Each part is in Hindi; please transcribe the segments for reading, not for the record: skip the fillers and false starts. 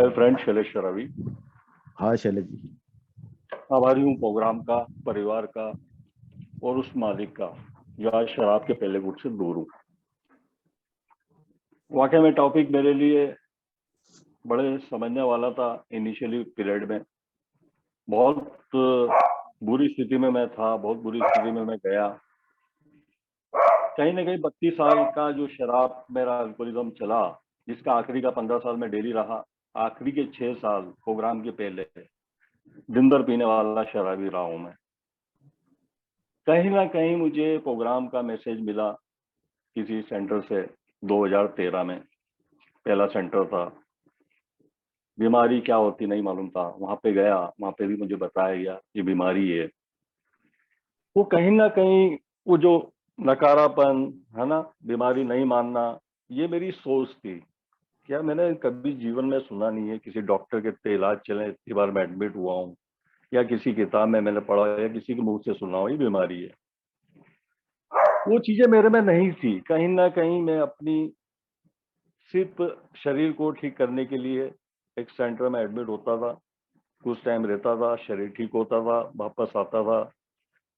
मेरे फ्रेंड शैलेश शरावी। हाँ शैलेश जी। आभारी हूँ प्रोग्राम का, परिवार का और उस मालिक का जो आज शराब के पहले गुट से दूर हूँ। वाकई में टॉपिक मेरे लिए बड़े समझने वाला था। इनिशियली पीरियड में बहुत बुरी स्थिति में मैं था, बहुत बुरी स्थिति में मैं गया। कहीं ना कहीं 32 साल का जो शराब मेरा अल्कोहलिज्म चला, जिसका आखिरी का 15 साल में डेली रहा, आखिरी के 6 साल प्रोग्राम के पहले दिन भर पीने वाला शराबी रहा हूं मैं। कहीं ना कहीं मुझे प्रोग्राम का मैसेज मिला किसी सेंटर से। 2013 में पहला सेंटर था। बीमारी क्या होती नहीं मालूम था, वहां पे गया, वहां पे भी मुझे बताया गया ये बीमारी है। वो कहीं ना कहीं वो जो नकारापन है ना, बीमारी नहीं मानना, ये मेरी सोच थी। क्या मैंने कभी जीवन में सुना नहीं है किसी डॉक्टर के इतने इलाज चले, इतनी बार मैं एडमिट हुआ हूँ, या किसी किताब में मैंने पढ़ा या किसी के मुंह से सुना हो ये बीमारी है। वो चीजें मेरे में नहीं थी। कहीं ना कहीं मैं अपनी सिर्फ शरीर को ठीक करने के लिए एक सेंटर में एडमिट होता था, कुछ टाइम रहता था, शरीर ठीक होता था, वापस आता था।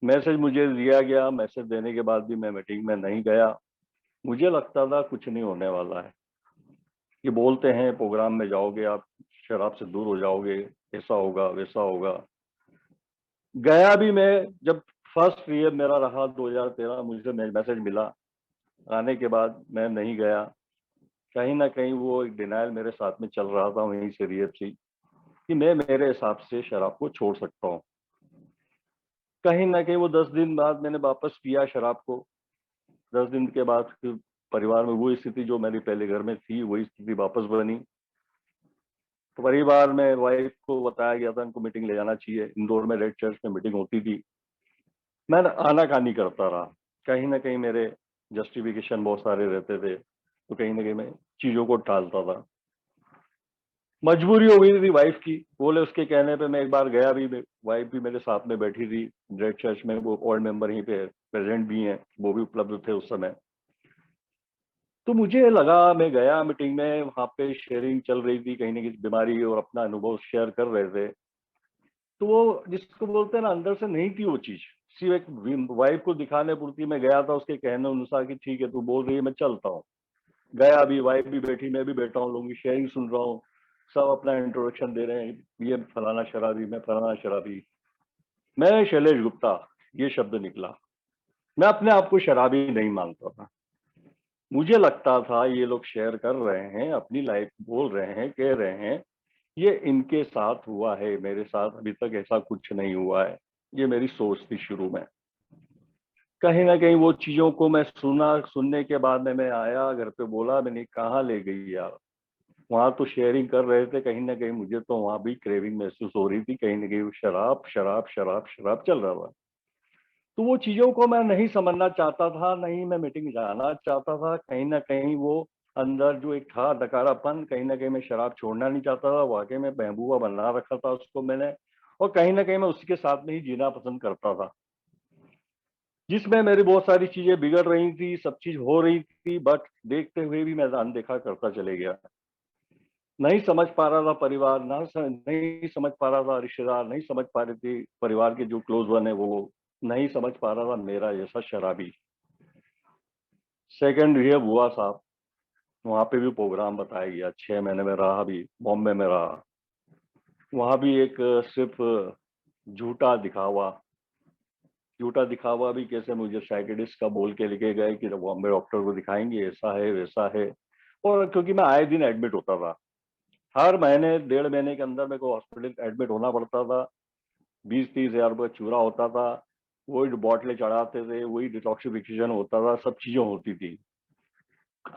मैसेज मुझे दिया गया, मैसेज देने के बाद भी मैं मीटिंग में नहीं गया। मुझे लगता था कुछ नहीं होने वाला है। ये बोलते हैं प्रोग्राम में जाओगे आप, शराब से दूर हो जाओगे, ऐसा होगा वैसा होगा। गया भी मैं। जब फर्स्ट ईयर मेरा रहा 2013, मुझे मैसेज मिला, आने के बाद मैं नहीं गया। कहीं ना कहीं वो एक डिनायल मेरे साथ में चल रहा था, वहीं से रिएप थी कि मैं मेरे हिसाब से शराब को छोड़ सकता हूँ। कहीं ना कहीं वो 10 दिन बाद मैंने वापस पिया शराब को। 10 दिन के बाद फिर परिवार में वही स्थिति जो मेरी पहले घर में थी, वही स्थिति वापस बनी। तो परिवार में वाइफ को बताया गया था इनको मीटिंग ले जाना चाहिए। इंदौर में रेड चर्च में मीटिंग होती थी। मैं आनाकानी करता रहा। कहीं ना कहीं मेरे जस्टिफिकेशन बहुत सारे रहते थे, तो कहीं ना कहीं मैं चीजों को टालता था। मजबूरी हो गई थी वाइफ की, बोले उसके कहने पे मैं एक बार गया भी। वाइफ भी मेरे साथ में बैठी थी रेड चर्च में, वो ऑल मेंबर यहीं पे प्रेजेंट भी हैं, वो भी उपलब्ध थे उस समय। तो मुझे लगा, मैं गया मीटिंग में, वहां पे शेयरिंग चल रही थी, कहीं ना कहीं बीमारी और अपना अनुभव शेयर कर रहे थे। तो वो जिसको बोलते हैं ना, अंदर से नहीं थी वो चीज। सिर्फ एक वाइफ को दिखाने पूर्ति मैं गया था, उसके कहने अनुसार कि ठीक है तू बोल रही है मैं चलता हूँ। गया भी, वाइफ भी बैठी, मैं भी बैठा हूँ, लोगों की शेयरिंग सुन रहा हूँ। सब अपना इंट्रोडक्शन दे रहे हैं, ये फलाना शराबी, मैं फलाना शराबी, मैं शैलेश गुप्ता, ये शब्द निकला। मैं अपने आप को शराबी नहीं मानता था। मुझे लगता था ये लोग शेयर कर रहे हैं, अपनी लाइफ बोल रहे हैं, कह रहे हैं, ये इनके साथ हुआ है, मेरे साथ अभी तक ऐसा कुछ नहीं हुआ है। ये मेरी सोच थी शुरू में। कहीं ना कहीं वो चीजों को मैं सुना, सुनने के बाद में मैं आया घर पे, बोला मैंने कहाँ ले गई यार। वहां तो शेयरिंग कर रहे थे, कहीं ना कहीं मुझे तो वहां भी क्रेविंग महसूस हो रही थी, कहीं ना कहीं वो शराब शराब शराब शराब चल रहा था। तो वो चीजों को मैं नहीं समझना चाहता था, नहीं मैं मीटिंग जाना चाहता था। कहीं ना कहीं वो अंदर जो एक था नकारापन, कहीं ना कहीं मैं शराब छोड़ना नहीं चाहता था। वाकई में महबूबा बना रखा था उसको मैंने, और कहीं ना कहीं मैं उसके साथ में ही जीना पसंद करता था, जिसमें मेरी बहुत सारी चीजें बिगड़ रही थी, सब चीज हो रही थी, बट देखते हुए भी मैं अनदेखा करता चले गया। नहीं समझ पा रहा था परिवार, नहीं समझ पा रहा था रिश्तेदार, नहीं समझ पा रहे थे परिवार के जो क्लोज वन है वो, नहीं समझ पा रहा था मेरा जैसा शराबी। सेकेंड रिहेब हुआ साहब, वहां पे भी प्रोग्राम बताया गया, 6 महीने में रहा, भी बॉम्बे में रहा। वहां भी एक सिर्फ झूठा दिखावा, झूठा दिखावा भी कैसे, मुझे साइकेडिस्ट का बोल के लेके गए कि बॉम्बे डॉक्टर को दिखाएंगे, ऐसा है वैसा है। और क्योंकि मैं आए दिन एडमिट होता था, हर महीने 1.5 महीने के अंदर मेरे को हॉस्पिटल एडमिट होना पड़ता था। 20-30 हज़ार रुपये चूरा होता था, वही बॉटलें चढ़ाते थे, वही डिटॉक्सिफिकेशन होता था, सब चीजें होती थी।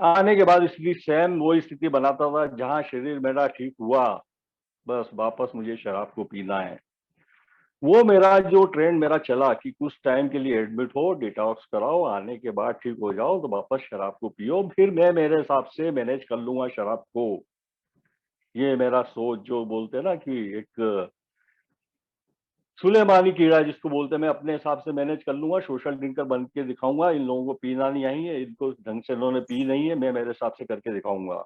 आने के बाद स्थिति सेम वही स्थिति बनाता था। जहां शरीर मेरा ठीक हुआ, बस वापस मुझे शराब को पीना है। वो मेरा जो ट्रेंड मेरा चला कि कुछ टाइम के लिए एडमिट हो, डिटॉक्स कराओ, आने के बाद ठीक हो जाओ तो वापस शराब को पियो, फिर मैं मेरे हिसाब से मैनेज कर लूंगा शराब को। ये मेरा सोच, जो बोलते हैं ना कि एक सुलेमानी कीड़ा जिसको बोलते हैं, मैं अपने हिसाब से मैनेज कर लूंगा, सोशल ड्रिंकर बन के दिखाऊंगा, इन लोगों को पीना नहीं आई है, इनको ढंग से इन्होंने पी नहीं है, मैं मेरे हिसाब से करके दिखाऊंगा।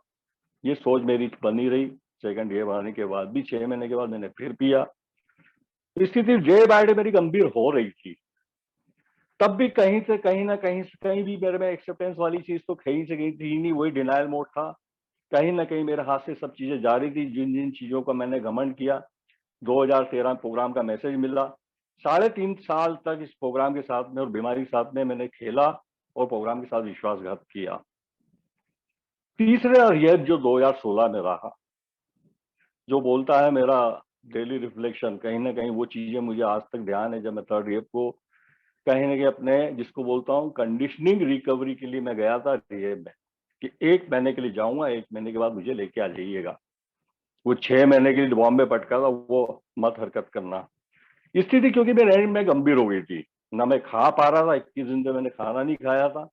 ये सोच मेरी बनी रही। सेकंड ईयर आने के बाद भी 6 महीने के बाद मैंने फिर पिया। स्थिति डे बाय डे मेरी गंभीर हो रही थी। तब भी कहीं से कहीं ना कहीं से कहीं भी मेरे में एक्सेप्टेंस वाली चीज तो कहीं से कहीं थी नहीं, वही डिनायल मोड था। कहीं ना कहीं मेरे हाथ से सब चीजें जारी थी। जिन जिन चीजों का मैंने घमंड किया, 2013 प्रोग्राम का मैसेज मिला, 3.5 साल तक इस प्रोग्राम के साथ में और बीमारी के साथ में मैंने खेला और प्रोग्राम के साथ विश्वासघात किया। तीसरे रिएप जो 2016 में रहा, जो बोलता है मेरा डेली रिफ्लेक्शन, कहीं ना कहीं वो चीजें मुझे आज तक ध्यान है। जब मैं थर्ड रिएप को कहीं ना कहीं अपने जिसको बोलता हूँ कंडीशनिंग रिकवरी के लिए मैं गया था रिएप में, कि 1 महीने के लिए जाऊंगा, 1 महीने के बाद मुझे लेके आ जाइएगा। वो 6 महीने के लिए बॉम्बे पटका था, वो मत हरकत करना। स्थिति क्योंकि मेरे एंड में गंभीर हो गई थी, ना मैं खा पा रहा था, 21 दिन से मैंने खाना नहीं खाया था,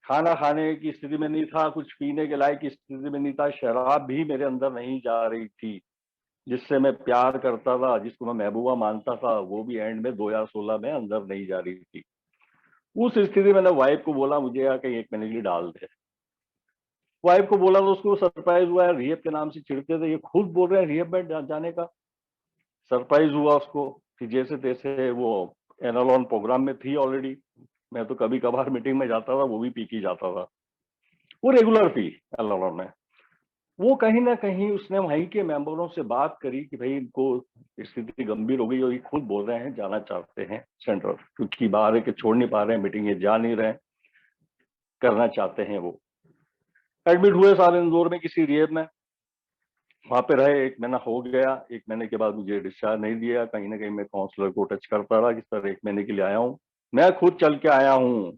खाना खाने की स्थिति में नहीं था, कुछ पीने के लायक स्थिति में नहीं था, शराब भी मेरे अंदर नहीं जा रही थी। जिससे मैं प्यार करता था, जिसको मैं महबूबा मानता था, वो भी एंड में 2016 में अंदर नहीं जा रही थी। उस स्थिति में मैंने वाइफ को बोला मुझे यहाँ कहीं 1 महीने के लिए डाल दे। वाइफ को बोला तो उसको सरप्राइज हुआ है, रिहेब के नाम से चिढ़ते थे, ये खुद बोल रहे हैं रिहेब में जाने का। सरप्राइज हुआ उसको कि जैसे तैसे वो एनालॉन प्रोग्राम में थी ऑलरेडी। मैं तो कभी कभार मीटिंग में जाता था, वो भी पी के जाता था, वो रेगुलर थी एनालॉन में। वो कहीं ना कहीं उसने वहीं के मेंबरों से बात करी कि भाई इनको स्थिति गंभीर हो गई और ये खुद बोल रहे हैं जाना चाहते हैं सेंट्रल, क्योंकि बाहर के छोड़ नहीं पा रहे हैं, मीटिंग जा नहीं रहे, करना चाहते हैं। वो एडमिट हुए सारे इंदौर में किसी रिहेब में, वहां पे रहे, 1 महीना हो गया। 1 महीने के बाद मुझे डिस्चार्ज नहीं दिया। कहीं ना कहीं मैं काउंसलर को टच करता रहा कि सर 1 महीने के लिए आया हूँ, मैं खुद चल के आया हूँ,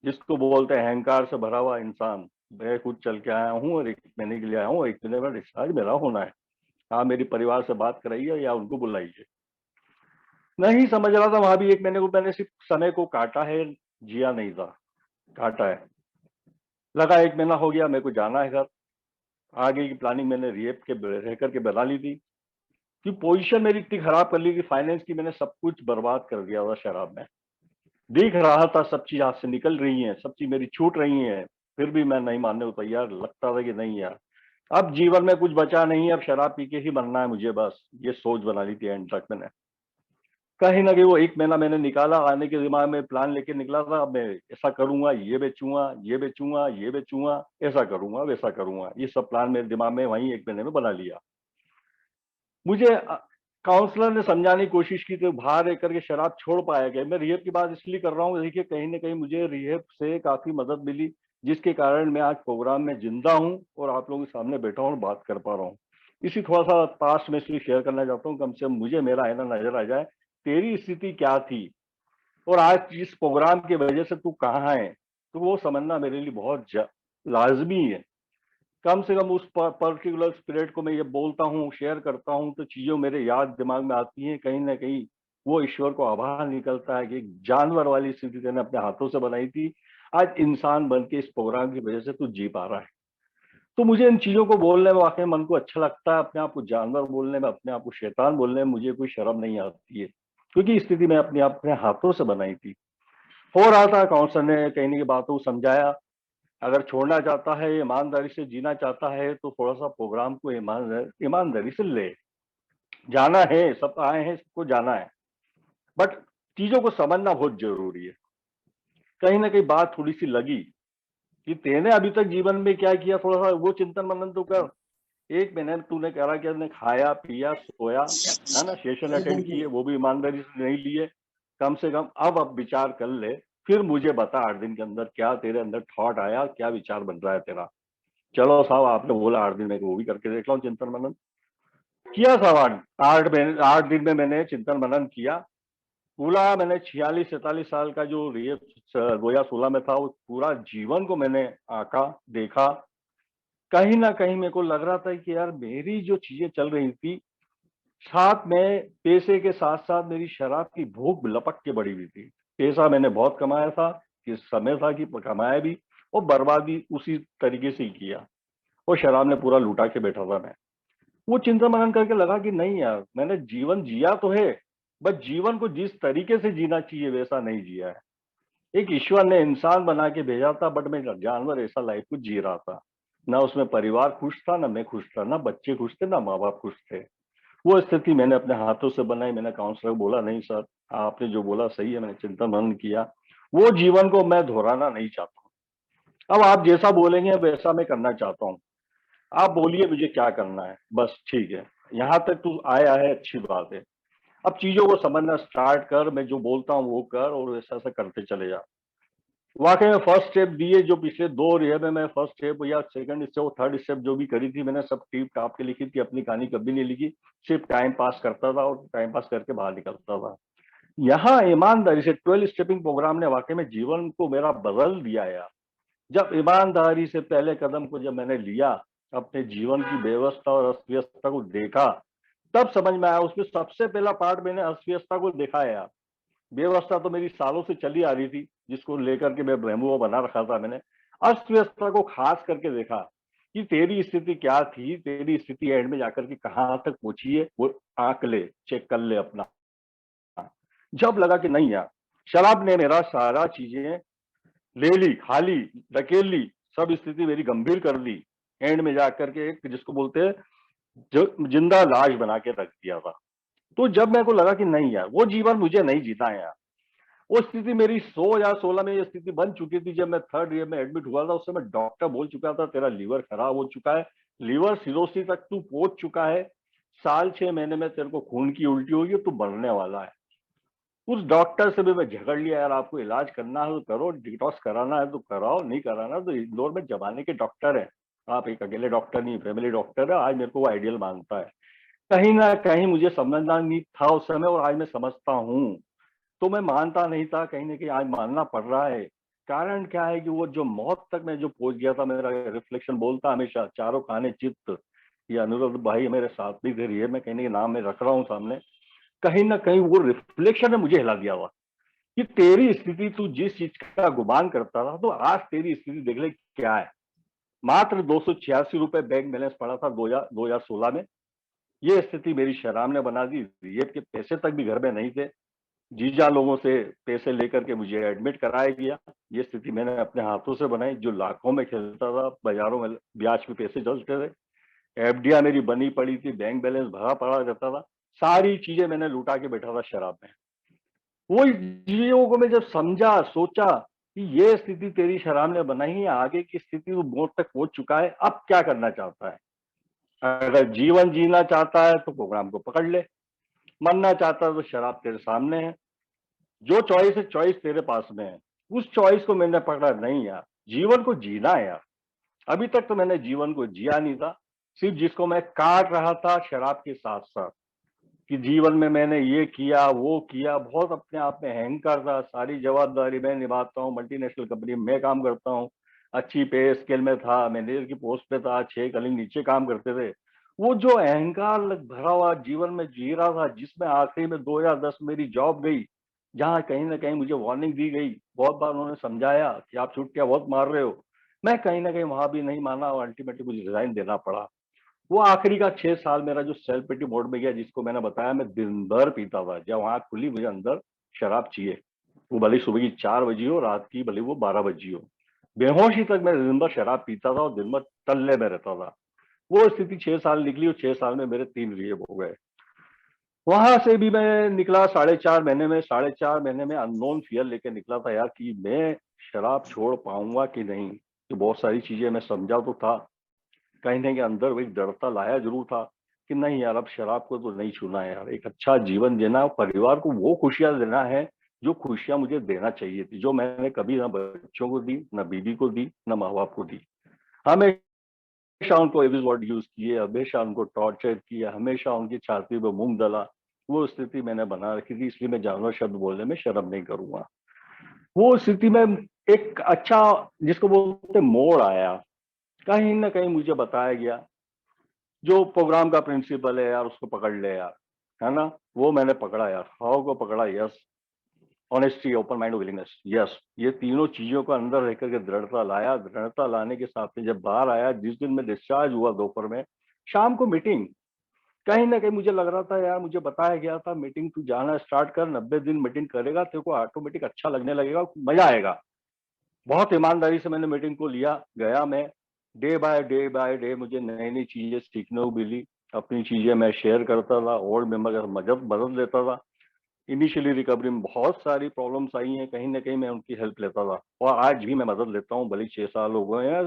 जिसको बोलते हैं अहंकार से भरा हुआ इंसान। मैं खुद चल के आया हूँ और 1 महीने के लिए आया हूँ, 1 महीने में डिस्चार्ज मेरा होना है। हाँ, मेरी परिवार से बात कराइए या उनको बुलाइए। नहीं समझ रहा था, वहां भी 1 महीने को मैंने सिर्फ समय को काटा है, जिया नहीं था, काटा है। लगा 1 महीना हो गया, मेरे को जाना है घर। आगे की प्लानिंग मैंने रिहेब के रह करके बना ली थी, कि पोजीशन मेरी इतनी खराब कर ली कि फाइनेंस की मैंने सब कुछ बर्बाद कर दिया था शराब में। दिख रहा था सब चीज हाथ से निकल रही है, सब चीज मेरी छूट रही है, फिर भी मैं नहीं मानने को तैयार। लगता था कि नहीं यार, अब जीवन में कुछ बचा नहीं है, अब शराब पी के ही मरना है मुझे, बस ये सोच बना ली थी एंड तक मैंने। कहीं ना कहीं वो 1 महीना मैंने निकाला, आने के दिमाग में प्लान लेके निकला था, अब मैं ऐसा करूंगा, ये बेचूंगा, ये बेचूंगा, ये बेचूंगा, ऐसा करूंगा, वैसा करूंगा, ये सब प्लान मेरे दिमाग में वहीं 1 महीने में बना लिया। मुझे काउंसलर ने समझाने की कोशिश की तो बाहर रह करके शराब छोड़ पाया गया। मैं रिहेब की बात इसलिए कर रहा हूँ, देखिए कहीं ना कहीं मुझे रिहेब से काफी मदद मिली, जिसके कारण मैं आज प्रोग्राम में जिंदा हूँ और आप लोगों के सामने बैठा हूँ और बात कर पा रहा हूँ। इसी थोड़ा सा पास्ट में इसलिए शेयर करना चाहता हूँ, कम से कम मुझे मेरा आईना नजर आ जाए, तेरी स्थिति क्या थी और आज इस प्रोग्राम की वजह से तू कहाँ है, तो वो समझना मेरे लिए बहुत लाजमी है। कम से कम उस पर्टिकुलर स्पिरिट को मैं ये बोलता हूँ, शेयर करता हूँ, तो चीजें मेरे याद दिमाग में आती हैं। कहीं ना कहीं वो ईश्वर को आभार निकलता है कि एक जानवर वाली स्थिति तेने अपने हाथों से बनाई थी, आज इंसान बन के इस प्रोग्राम की वजह से तू जी पा रहा है। तो मुझे इन चीजों को बोलने में वाकई मन को अच्छा लगता है। अपने आप को जानवर बोलने में, अपने आप को शैतान बोलने में मुझे कोई शर्म नहीं आती है, क्योंकि स्थिति मैं अपने हाथों से बनाई थी। हो रहा था, काउंसलर ने कहीं ना कहीं बातों को समझाया, अगर छोड़ना चाहता है, ईमानदारी से जीना चाहता है, तो थोड़ा सा प्रोग्राम को ईमानदारी से ले जाना है। सब आए हैं, सबको जाना है, बट चीजों को समझना बहुत जरूरी है। कहीं ना कहीं बात थोड़ी सी लगी कि तेने अभी तक जीवन में क्या किया, थोड़ा सा वो चिंतन मनन तो कर। 1 महीने में तूने कह रहा कि हमने खाया पिया सोया, है ना, सेशन अटेंड किए, वो भी ईमानदारी से नहीं लिए। कम से कम अब विचार कर ले, फिर मुझे बता 8 दिन के अंदर क्या तेरे अंदर थॉट आया, क्या विचार बन रहा है तेरा। चलो साहब, आपने बोला 8 दिन में, वो भी करके देख लो चिंतन मनन। किया साहब, 8 दिन में मैंने चिंतन मनन किया। पूरा मैंने 46-47 साल का जो ये 2016 में था, वो पूरा जीवन को मैंने आंका, देखा। कहीं ना कहीं मेरे को लग रहा था कि यार मेरी जो चीजें चल रही थी, साथ में पैसे के साथ साथ मेरी शराब की भूख लपक के बढ़ी हुई थी। पैसा मैंने बहुत कमाया था, कि समय था कि कमाया भी और बर्बादी उसी तरीके से ही किया, और शराब ने पूरा लुटा के बैठा था मैं। वो चिंता मनन करके लगा कि नहीं यार, मैंने जीवन जिया तो है, बस जीवन को जिस तरीके से जीना चाहिए वैसा नहीं जिया है। एक ईश्वर ने इंसान बना के भेजा था, बट मैं जानवर ऐसा लाइफ को जी रहा था। ना उसमें परिवार खुश था, ना मैं खुश था, ना बच्चे खुश थे, ना माँ बाप खुश थे। वो स्थिति मैंने अपने हाथों से बनाई। मैंने काउंसलर को बोला, नहीं सर, आपने जो बोला सही है, मैंने चिंतन मनन किया, वो जीवन को मैं दोहराना नहीं चाहता हूँ। अब आप जैसा बोलेंगे वैसा मैं करना चाहता हूँ। आप बोलिए मुझे क्या करना है, बस ठीक है। यहाँ तक तू आया है, अच्छी बात है। अब चीजों को समझना स्टार्ट कर, मैं जो बोलता हूँ वो कर, और ऐसा ऐसा करते चले जा। वाकई में फर्स्ट स्टेप दिए जो पिछले 2 रिहैब में मैं फर्स्ट स्टेप या सेकंड स्टेप और थर्ड स्टेप जो भी करी थी, मैंने सब टीप टाप के लिखी थी। अपनी कहानी कभी नहीं लिखी, सिर्फ टाइम पास करता था और टाइम पास करके बाहर निकलता था। यहाँ ईमानदारी से 12 स्टेपिंग प्रोग्राम ने वाकई में जीवन को मेरा बदल दिया यार। जब ईमानदारी से पहले कदम को जब मैंने लिया, अपने जीवन की व्यवस्था और अस्त व्यवस्था को देखा, तब समझ में आया। उसमें सबसे पहला पार्ट मैंने अस्त व्यवस्था को देखा है यार। व्यवस्था तो मेरी सालों से चली आ रही थी, जिसको लेकर के मैं महबूबा बना रखा था मैंने। अस्त व्यवस्था को खास करके देखा कि तेरी स्थिति क्या थी, तेरी स्थिति एंड में जाकर के कहाँ तक पहुंची है, वो आंक ले, चेक कर ले अपना। जब लगा कि नहीं यार, शराब ने मेरा सारा चीजें ले ली, खा ली, धकेल ली, सब स्थिति मेरी गंभीर कर दी। एंड में जाकर के एक जिसको बोलते हैं जो जिंदा लाश बना के रख दिया था। तो जब मेरे को लगा कि नहीं यार, वो जीवन मुझे नहीं जीना है यार। वो स्थिति मेरी 16 में ये स्थिति बन चुकी थी। जब मैं थर्ड ईयर में एडमिट हुआ था, उस समय डॉक्टर बोल चुका था तेरा लीवर खराब हो चुका है, लीवर सिरोसिस तक तू पहुंच चुका है, साल 6 महीने में तेरे को खून की उल्टी होगी, तू मरने वाला है। उस डॉक्टर से भी मैं झगड़ लिया यार, आपको इलाज करना है तो करो, डिटॉक्स कराना है तो कराओ, नहीं कराना तो इंदौर में जमाने के डॉक्टर है, आप एक अकेले डॉक्टर नहीं, फैमिली डॉक्टर है। आज मेरे को वो आइडियल मानता है। कहीं ना कहीं मुझे समझना नहीं था उस समय, और आज मैं समझता हूँ। तो मैं मानता नहीं था, कहीं ना कहीं आज मानना पड़ रहा है। कारण क्या है कि वो जो मौत तक मैं जो पहुंच गया था, मेरा रिफ्लेक्शन बोलता हमेशा, चारों खाने चित्त, ये अनुरुद्ध भाई मेरे साथ भी थे, ये मैं कहीं ना कहीं नाम में रख रहा हूँ सामने। कहीं ना कहीं वो रिफ्लेक्शन ने मुझे हिला दिया हुआ कि तेरी स्थिति, तू जिस चीज का गुमान करता था, तो आज तेरी स्थिति देख ले क्या है। मात्र 286 रुपए बैंक बैलेंस पड़ा था 2016 में। ये स्थिति मेरी शराब ने बना दी। ये के पैसे तक भी घर में नहीं थे, जीजा लोगों से पैसे लेकर के मुझे एडमिट कराया गया। ये स्थिति मैंने अपने हाथों से बनाई, जो लाखों में खेलता था, बाजारों में ब्याज पे पैसे चलते थे, एफडिया मेरी बनी पड़ी थी, बैंक बैलेंस भरा पड़ा रहता था, सारी चीजें मैंने लुटा के बैठा था शराब में। वो चीजों को मैं जब समझा, सोचा कि ये स्थिति तेरी शराब ने बनाई है, आगे की स्थिति तो मौत तक पहुंच चुका है, अब क्या करना चाहता है। अगर जीवन जीना चाहता है तो प्रोग्राम को पकड़ ले, मरना चाहता है तो शराब तेरे सामने है। जो चॉइस है, चॉइस तेरे पास में है। उस चॉइस को मैंने पकड़ा नहीं यार, जीवन को जीना है यार। अभी तक तो मैंने जीवन को जिया नहीं था, सिर्फ जिसको मैं काट रहा था शराब के साथ साथ, कि जीवन में मैंने ये किया वो किया, बहुत अपने आप में अहंकार था। सारी जवाबदारी मैं निभाता हूँ, मल्टीनेशनल कंपनी में काम करता हूँ, अच्छी पे स्केल में था, मैनेजर की पोस्ट पे था, 6 कलीग नीचे काम करते थे। वो जो अहंकार भरा हुआ जीवन में जी रहा था, जिसमें आखिरी में 2010 मेरी जॉब गई, जहाँ कहीं ना कहीं मुझे वार्निंग दी गई, बहुत बार उन्होंने समझाया कि आप छुट्टियां बहुत मार रहे हो। मैं कहीं ना कहीं वहां भी नहीं माना और अल्टीमेटली मुझे रिजाइन देना पड़ा। वो आखिरी का 6 साल मेरा जो सेल्फ पिटी मोड में गया, जिसको मैंने बताया, मैं दिन भर पीता था। जब आंख खुली मुझे अंदर शराब चाहिए, वो भले सुबह की 4 बजी हो, रात की भले वो 12 बजी हो, बेहोशी तक मैं दिन भर शराब पीता था और दिन भर टल्ले में रहता था। वो स्थिति 6 साल निकली और 6 साल में मेरे 3 रिहेब हो गए। वहां से भी मैं निकला 4.5 महीने में। 4.5 महीने में अननोन फियर लेके निकला था यार, कि मैं शराब छोड़ पाऊंगा कि नहीं। तो बहुत सारी चीजें मैं समझा तो था, कहीं ना कहीं अंदर वही डरता लाया जरूर था कि नहीं यार, अब शराब को तो नहीं छूना है यार। एक अच्छा जीवन देना, परिवार को वो खुशियां देना है जो खुशियां मुझे देना चाहिए थी, जो मैंने कभी ना बच्चों को दी, ना बीवी को दी, ना माँ बाप को दी। हमेशा उनको एविज वर्ड यूज किए, हमेशा उनको टॉर्चर किया, हमेशा उनकी छाती पे मूंग दला। वो स्थिति मैंने बना रखी थी, इसलिए मैं जानवर शब्द बोलने में शर्म नहीं करूंगा। वो स्थिति में एक अच्छा, जिसको बोलते मोड़ आया। कहीं ना कहीं मुझे बताया गया, जो प्रोग्राम का प्रिंसिपल है यार, उसको पकड़ ले यार, है ना। वो मैंने पकड़ा यार, हाउ को पकड़ा, yes. Honesty, open mind, willingness, yes. ये तीनों चीजों को अंदर रह करके दृढ़ता लाया। दृढ़ता लाने के साथ में जब बाहर आया, जिस दिन मैं डिस्चार्ज हुआ दोपहर में, शाम को मीटिंग, कहीं ना कहीं मुझे लग रहा था यार, मुझे बताया गया था मीटिंग तू जाना स्टार्ट कर, 90 दिन मीटिंग करेगा, तेरे को ऑटोमेटिक अच्छा लगने लगेगा, मजा आएगा। बहुत ईमानदारी से मैंने मीटिंग को लिया, गया मैं। डे बाय डे मुझे नई नई चीजें सीखने को मिली। अपनी चीजें मैं शेयर करता था, और मेंबर का मदद मदद लेता था। इनिशियली रिकवरी में बहुत सारी प्रॉब्लम्स आई हैं, कहीं ना कहीं मैं उनकी हेल्प लेता था, और आज भी मैं मदद लेता हूँ। भले 6 साल हो गए या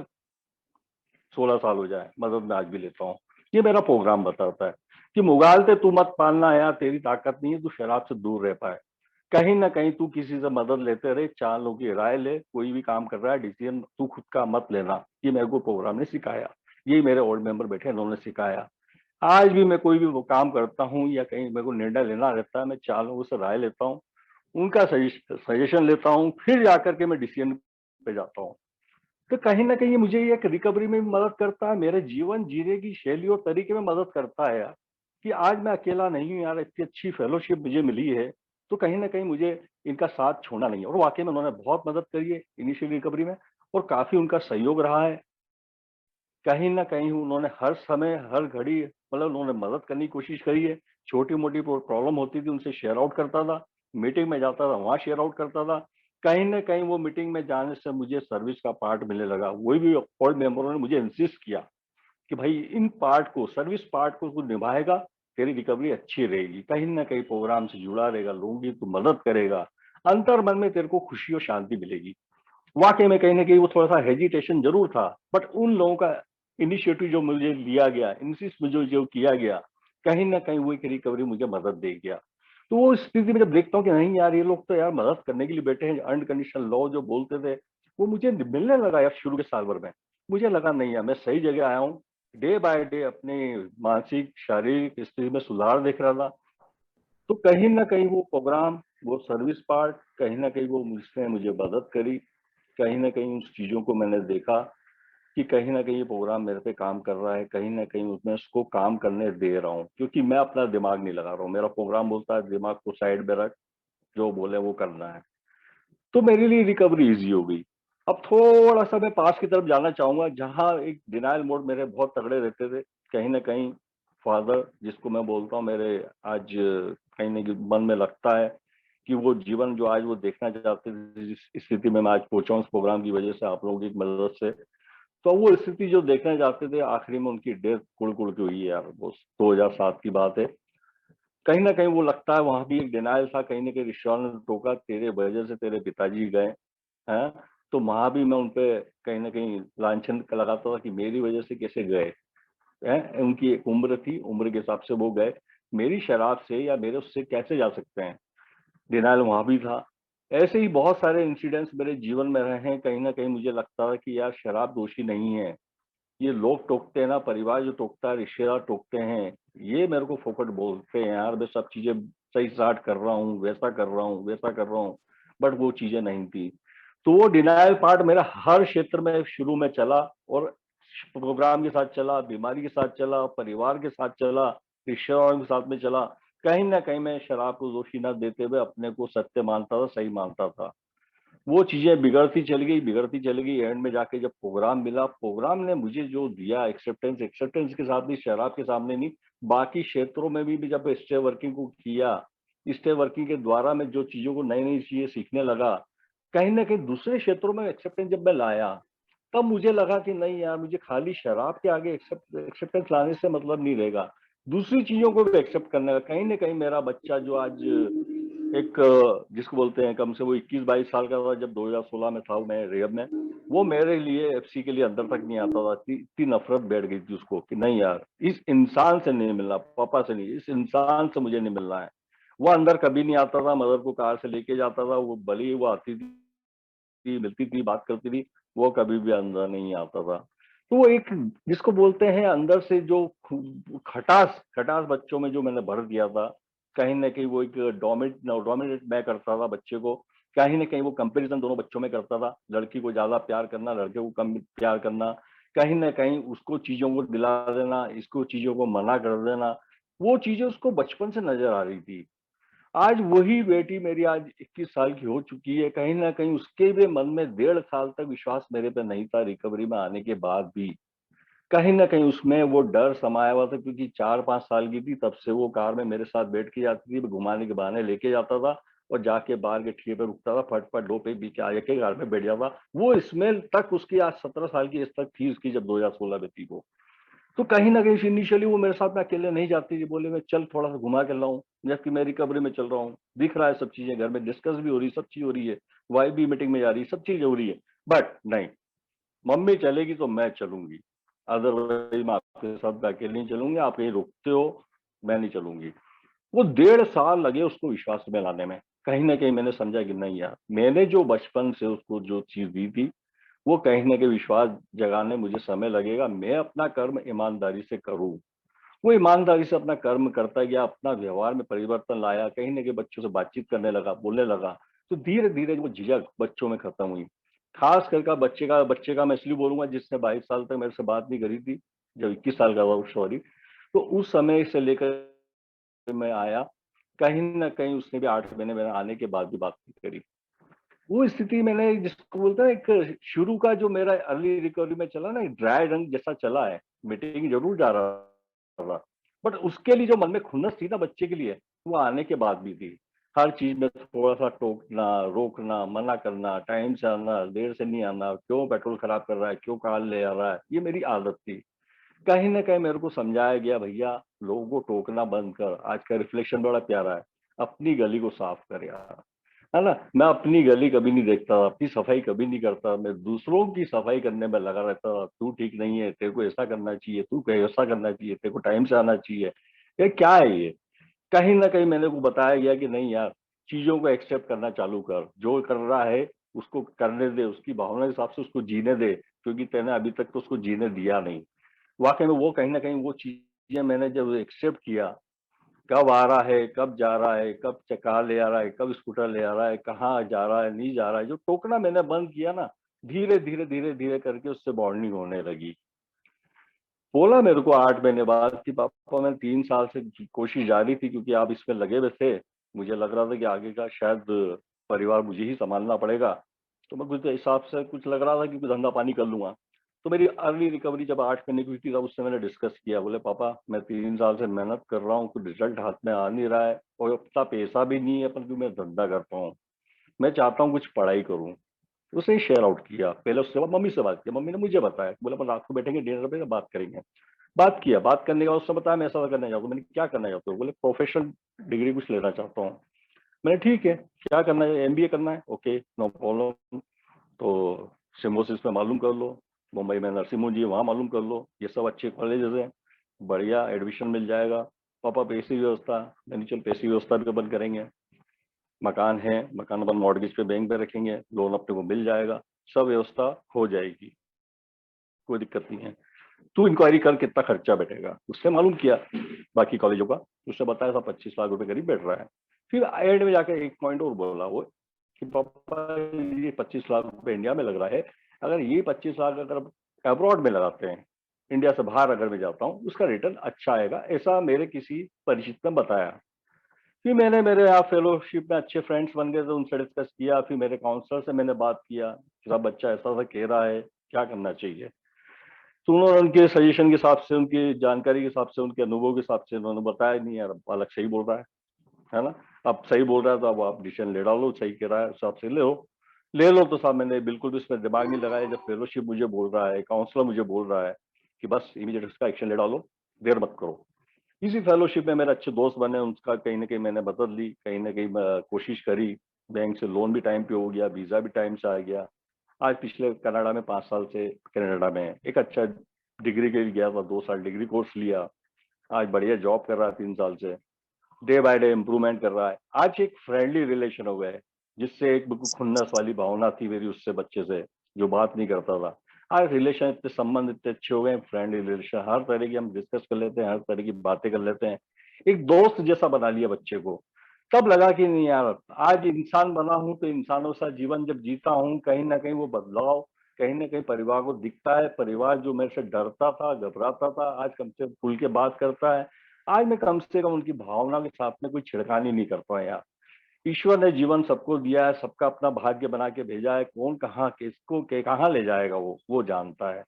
16 साल हो जाए, मदद मैं आज भी लेता हूँ। ये मेरा प्रोग्राम बताता है कि मुगालते तू मत पालना यार, तेरी ताकत नहीं है तू शराब से दूर रह पाए। कहीं ना कहीं तू किसी से मदद लेते रहे, 4 लोगों की राय ले, कोई भी काम कर रहा है डिसीजन तू खुद का मत लेना। ये मेरे को प्रोग्राम ने सिखाया, यही मेरे ओल्ड मेंबर बैठे उन्होंने सिखाया। आज भी मैं कोई भी वो काम करता हूँ या कहीं मेरे को निर्णय लेना रहता है, मैं 4 लोगों से राय लेता हूँ, उनका सजेशन लेता हूँ, फिर जाकर के मैं डिसीजन पे जाता हूँ। तो कहीं ना कहीं मुझे ये एक रिकवरी में भी मदद करता है, मेरे जीवन जीने की शैली और तरीके में मदद करता है यार, कि आज मैं अकेला नहीं हूँ यार, इतनी अच्छी फेलोशिप मुझे मिली है। तो कहीं ना कहीं मुझे इनका साथ छोड़ना नहीं है, और वाकई में उन्होंने बहुत मदद करी है इनिशियल रिकवरी में, और काफी उनका सहयोग रहा है। कहीं ना कहीं उन्होंने हर समय हर घड़ी मतलब उन्होंने मदद करने की कोशिश करी है। छोटी मोटी प्रॉब्लम होती थी उनसे शेयर आउट करता था, मीटिंग में जाता था वहां शेयर आउट करता था। कहीं ना कहीं वो मीटिंग में जाने से मुझे सर्विस का पार्ट मिलने लगा। वही भी ओल्ड मेंबरों ने मुझे इंसिस्ट किया कि भाई इन पार्ट को, सर्विस पार्ट को तू निभाएगा, तेरी रिकवरी अच्छी रहेगी, कहीं ना कहीं प्रोग्राम से जुड़ा रहेगा, लोगों की तू मदद करेगा, अंतर मन में तेरे को खुशी और शांति मिलेगी। वाकई में कहीं ना कहीं वो थोड़ा सा हेजिटेशन जरूर था, बट उन लोगों का इनिशिएटिव जो मुझे लिया गया, इंसिस्ट मुझे जो किया गया, कहीं ना कहीं वो एक रिकवरी मुझे मदद दे गया। तो वो स्थिति में जब देखता हूँ कि नहीं यार, ये लोग तो यार मदद करने के लिए बैठे हैं, अनकंडीशनल लॉ जो बोलते थे, वो मुझे मिलने लगा यार शुरू के साल भर में। मुझे लगा नहीं यार, मैं सही जगह आया हूँ। डे बाय डे अपनी मानसिक शारीरिक स्थिति में सुधार देख रहा था। तो कहीं ना कहीं वो प्रोग्राम, वो सर्विस पार्ट, कहीं ना कहीं वो मुझसे मुझे मदद करी। कहीं न कहीं उस चीज़ों को मैंने देखा कि कहीं न कहीं ये प्रोग्राम मेरे पे काम कर रहा है, कहीं न कहीं उसमें उसको काम करने दे रहा हूँ, क्योंकि मैं अपना दिमाग नहीं लगा रहा हूँ। मेरा प्रोग्राम बोलता है दिमाग को साइड में रख, जो बोले वो करना है। तो मेरे लिए रिकवरी ईज़ी हो गई। अब थोड़ा-सा मैं पास्ट की तरफ जाना चाहूँगा, जहाँ एक डिनायल मोड मेरे बहुत तगड़े रहते थे। कहीं न कहीं फादर, जिसको मैं बोलता हूँ, मेरे आज कहीं न कहीं मन में लगता है कि वो जीवन जो आज वो देखना चाहते थे, जिस स्थिति में मैं आज पहुँचा हूँ इस प्रोग्राम की वजह से, आप लोगों की मदद से। तो वो स्थिति जो देखना चाहते थे, आखिरी में उनकी डेथ कुड़-कुड़ के हुई है यार, वो 2007 की बात है। कहीं न कहीं वो लगता है वहाँ भी एक डिनायल था, कहीं न कहीं रिश्तेदारों ने टोका, तेरे वजह से तेरे पिताजी गए, हैं? तो वहाँ भी मैं उनपे कहीं न कहीं लांछन लगाता था कि मेरी वजह से कैसे गए, हैं? उनकी एक उम्र थी, उम्र के हिसाब से वो गए। मेरी शराब से या मेरे उससे कैसे जा सकते हैं? डिनायल वहाँ भी था। ऐसे ही बहुत सारे इंसिडेंट्स मेरे जीवन में रहे हैं, कहीं न कहीं मुझे लगता है कि यार शराब दोषी नहीं है। ये लोग टोकते हैं ना, परिवार जो टोकता है, रिश्तेदार टोकते हैं, ये मेरे को फोकट बोलते हैं यार, मैं सब चीज़ें सही-साट कर रहा हूँ, वैसा कर रहा हूँ, वैसा कर रहा हूँ, बट वो चीज़ें नहीं थी। तो वो डिनायल पार्ट मेरा हर क्षेत्र में शुरू में चला, और प्रोग्राम के साथ चला, बीमारी के साथ चला, परिवार के साथ चला, रिश्तेदारों के साथ में चला। कहीं न कहीं मैं शराब को दोषी न देते हुए अपने को सत्य मानता था, सही मानता था। वो चीज़ें बिगड़ती चली गई, एंड में जाके जब प्रोग्राम मिला, प्रोग्राम ने मुझे जो दिया एक्सेप्टेंस, एक्सेप्टेंस के साथ नहीं, शराब के सामने नहीं, बाकी क्षेत्रों में भी जब स्टे वर्किंग को किया, स्टे वर्किंग के द्वारा मैं जो चीज़ों को नई-नई चीज़ें सीखने लगा, कहीं न कहीं दूसरे क्षेत्रों में एक्सेप्टेंस जब मैं लाया, तब मुझे लगा कि नहीं यार, मुझे खाली शराब के आगे एक्सेप्टेंस लाने से मतलब नहीं रहेगा। दूसरी चीज़ों को भी एक्सेप्ट करने का, कहीं न कहीं मेरा बच्चा जो आज एक जिसको बोलते हैं, कम से वो 21-22 साल का था जब 2016 में था मैं रिहब में, वो मेरे लिए एफसी के लिए अंदर तक नहीं आता था। इतनी नफरत बैठ गई थी उसको कि नहीं यार, इस इंसान से नहीं मिलना, पापा से नहीं, इस इंसान से मुझे नहीं मिलना है। वो अंदर कभी नहीं आता था, मदर को कार से लेके जाता था, वो भले ही वो आती थी, मिलती थी, बात करती थी, वो कभी भी अंदर नहीं आता था। तो वो एक जिसको बोलते हैं अंदर से जो खटास खटास बच्चों में जो मैंने भर दिया था, कहीं न कहीं वो एक डोमिनेट मैं करता था बच्चे को, कहीं न कहीं वो कंपैरिज़न दोनों बच्चों में करता था, लड़की को ज़्यादा प्यार करना, लड़के को कम प्यार करना, कहीं न कहीं उसको चीज़ों को दिला देना, इसको चीज़ों को मना कर देना, वो चीज़ें उसको बचपन से नज़र आ रही थी। आज वही बेटी मेरी आज 21 साल की हो चुकी है, कहीं न कहीं उसके भी मन में 1.5 साल तक विश्वास मेरे पे नहीं था रिकवरी में आने के बाद भी। कहीं न कहीं उसमें वो डर समाया हुआ था, क्योंकि 4-5 साल की थी तब से वो कार में मेरे साथ बैठ के जाती थी, मैं घुमाने के बहाने लेके जाता था। और जाके बाहर के ठिए पे रुकता था, फटफट 2 पे बीच आके घर में बैठ जाता। वो स्मेल तक उसकी आज 17 साल की एज तक थी उसकी, जब 2016 में थी वो। तो कहीं ना कहीं इनिशियली वो मेरे साथ में अकेले नहीं जाती थी, बोले मैं चल थोड़ा सा घुमा के लाऊं, जबकि मैं रिकवरी में चल रहा हूँ, दिख रहा है सब चीजें, घर में डिस्कस भी हो रही है, सब चीज हो रही है, वाइफ भी मीटिंग में जा रही है, सब चीज हो रही है। बट नहीं, मम्मी चलेगी तो मैं चलूंगी, अदरवाइज मैं आपके साथ अकेले नहीं चलूंगी, आप कहीं रुकते हो, मैं नहीं चलूंगी। वो 1.5 साल लगे उसको विश्वास में लाने में। कहीं ना कहीं मैंने समझा कि नहीं यार, मैंने जो बचपन से उसको जो चीज दी थी, वो कहीं ना कहीं विश्वास जगाने मुझे समय लगेगा, मैं अपना कर्म ईमानदारी से करूं। वो ईमानदारी से अपना कर्म करता गया, अपना व्यवहार में परिवर्तन लाया, कहीं ना कहीं बच्चों से बातचीत करने लगा, बोलने लगा। तो धीरे धीरे वो झिझक बच्चों में खत्म हुई। खास करके बच्चे का मैं इसलिए बोलूंगा जिसने 22 साल तक मेरे से बात नहीं करी थी, जब 21 साल का हुआ, सॉरी। तो उस समय से लेकर मैं आया, कहीं ना कहीं उसने भी 8 महीने मेरे आने के बाद भी बात नहीं करी। वो स्थिति मैंने जिसको बोलते हैं एक शुरू का जो मेरा अर्ली रिकवरी में चला ना, ड्राई रन जैसा चला है। मीटिंग जरूर जा रहा था, बट उसके लिए जो मन में खुन्नस थी ना बच्चे के लिए, वो आने के बाद भी थी। हर चीज में थोड़ा सा टोकना, रोकना, मना करना, टाइम से आना, देर से नहीं आना, क्यों पेट्रोल खराब कर रहा है, क्यों कार ले आ रहा है, ये मेरी आदत थी। कहीं ना कहीं मेरे को समझाया गया, भैया लोगों को टोकना बंद कर, आज का रिफ्लेक्शन बड़ा प्यारा है, अपनी गली को साफ कर यार, है ना। मैं अपनी गली कभी नहीं देखता, अपनी सफाई कभी नहीं करता, मैं दूसरों की सफाई करने में लगा रहता था। तू ठीक नहीं है, तेरे को ऐसा करना चाहिए, तू ऐसा करना चाहिए, तेरे को टाइम से आना चाहिए, ये क्या है ये। कहीं ना कहीं मैंने को बताया गया कि नहीं यार, चीजों को एक्सेप्ट करना चालू कर, जो कर रहा है उसको करने दे, उसकी भावना के हिसाब से उसको जीने दे, क्योंकि तेने अभी तक तो उसको जीने दिया नहीं। वाकई में वो कहीं ना कहीं वो चीजें मैंने जब एक्सेप्ट किया, कब आ रहा है, कब जा रहा है, कब कार ले आ रहा है, कब स्कूटर ले आ रहा है, कहाँ जा रहा है, नहीं जा रहा है, जो टोकना मैंने बंद किया ना, धीरे धीरे धीरे धीरे करके उससे बॉन्डिंग होने लगी। बोला मेरे को 8 महीने बाद कि पापा मैं 3 साल से कोशिश जारी थी, क्योंकि आप इसमें लगे हुए थे, मुझे लग रहा था कि आगे का शायद परिवार मुझे ही संभालना पड़ेगा। तो मैं कुछ हिसाब से कुछ लग रहा था कि कुछ धंधा पानी कर लूंगा। तो मेरी अर्ली रिकवरी जब 8 महीने की हुई थी, तब उससे मैंने डिस्कस किया, बोले पापा मैं 3 साल से मेहनत कर रहा हूँ, कुछ रिजल्ट हाथ में आ नहीं रहा है, और इतना पैसा भी नहीं है पर मैं धंधा करता हूँ, मैं चाहता हूँ कुछ पढ़ाई करूँ। उसने शेयर आउट किया, पहले उससे बाद मम्मी से बात किया, मम्मी ने मुझे बताया, बोला अपन रात को बैठेंगे डिनर पे बात करेंगे। बात किया, बात करने के बाद उसने बताया मैं ऐसा करना चाहता हूँ। मैंने क्या करना चाहते हो, बोले प्रोफेशनल डिग्री कुछ लेना चाहता हूँ। मैंने ठीक है, क्या करना है, एमबीए करना है, ओके नो प्रॉब्लम। तो सिम्बोसिस में मालूम कर लो, मुंबई में नरसिंह होम जी वहाँ मालूम कर लो, ये सब अच्छे कॉलेजेस हैं, बढ़िया एडमिशन मिल जाएगा। पापा पैसे व्यवस्था, मैंने चल पैसे व्यवस्था भी अपन करेंगे, मकान है, मकान अपन मॉर्गेज पे बैंक पे रखेंगे, लोन अपने को मिल जाएगा, सब व्यवस्था हो जाएगी, कोई दिक्कत नहीं है। तू इंक्वायरी कर कितना खर्चा बैठेगा, उससे मालूम किया बाकी कॉलेजों का, उसने बताया था 25 लाख रुपए करीब बैठ रहा है। फिर एंड में जाकर एक पॉइंट और बोला वो कि पापा ये 25 लाख रुपए इंडिया में लग रहा है, अगर ये 25 लाख अगर अब्रॉड में लगाते हैं, इंडिया से बाहर अगर मैं जाता हूँ, उसका रिटर्न अच्छा आएगा, ऐसा मेरे किसी परिचित ने बताया। फिर मैंने मेरे यहाँ फेलोशिप में अच्छे फ्रेंड्स बन गए थे, उनसे डिस्कस किया, फिर मेरे काउंसलर से मैंने बात किया कि साहब बच्चा ऐसा ऐसा कह रहा है, क्या करना चाहिए। तो उन्होंने उनके सजेशन के हिसाब से, उनकी जानकारी के हिसाब से, उनके अनुभव के हिसाब से उन्होंने बताया, नहीं यार बालक सही बोल रहा है ना, अब सही बोल रहा है तो अब आप डिसीजन ले डालो, सही कह रहा है उस हिसाब से ले लो। तो साहब मैंने बिल्कुल भी उसमें दिमाग नहीं लगाया, जब फेलोशिप मुझे बोल रहा है, काउंसलर मुझे बोल रहा है कि बस इमीडिएट उसका एक्शन ले डालो, देर मत करो। इसी फेलोशिप में मेरे अच्छे दोस्त बने, उनका कहीं ना कहीं मैंने मदद ली, कहीं ना कहीं कोशिश करी, बैंक से लोन भी टाइम पे हो गया, वीजा भी टाइम से आ गया। आज पिछले कनाडा में 5 साल से, कनाडा में एक अच्छा डिग्री के लिए गया था, 2 साल डिग्री कोर्स लिया, आज बढ़िया जॉब कर रहा है 3 साल से, डे बाय डे इम्प्रूवमेंट कर रहा है। आज एक फ्रेंडली रिलेशन हो गया है, जिससे एक बिल्कुल खुन्नस वाली भावना थी मेरी उससे, बच्चे से जो बात नहीं करता था, आज रिलेशन इतने संबंध इतने अच्छे हो गए, फ्रेंडली रिलेशन, हर तरह की हम डिस्कस कर लेते हैं, हर तरह की बातें कर लेते हैं, एक दोस्त जैसा बना लिया बच्चे को। तब लगा कि नहीं यार, आज इंसान बना हूं तो इंसानों सा जीवन जब जीता हूं, कहीं ना कहीं वो बदलाव कहीं ना कहीं परिवार को दिखता है। परिवार जो मेरे से डरता था, घबराता था, आज कम से खुल के बात करता है। आज मैं कम से कम उनकी भावना के साथ में कोई छिड़खानी नहीं करता यार। ईश्वर ने जीवन सबको दिया है, सबका अपना भाग्य बना के भेजा है, कौन कहाँ किसको के कहाँ ले जाएगा वो जानता है।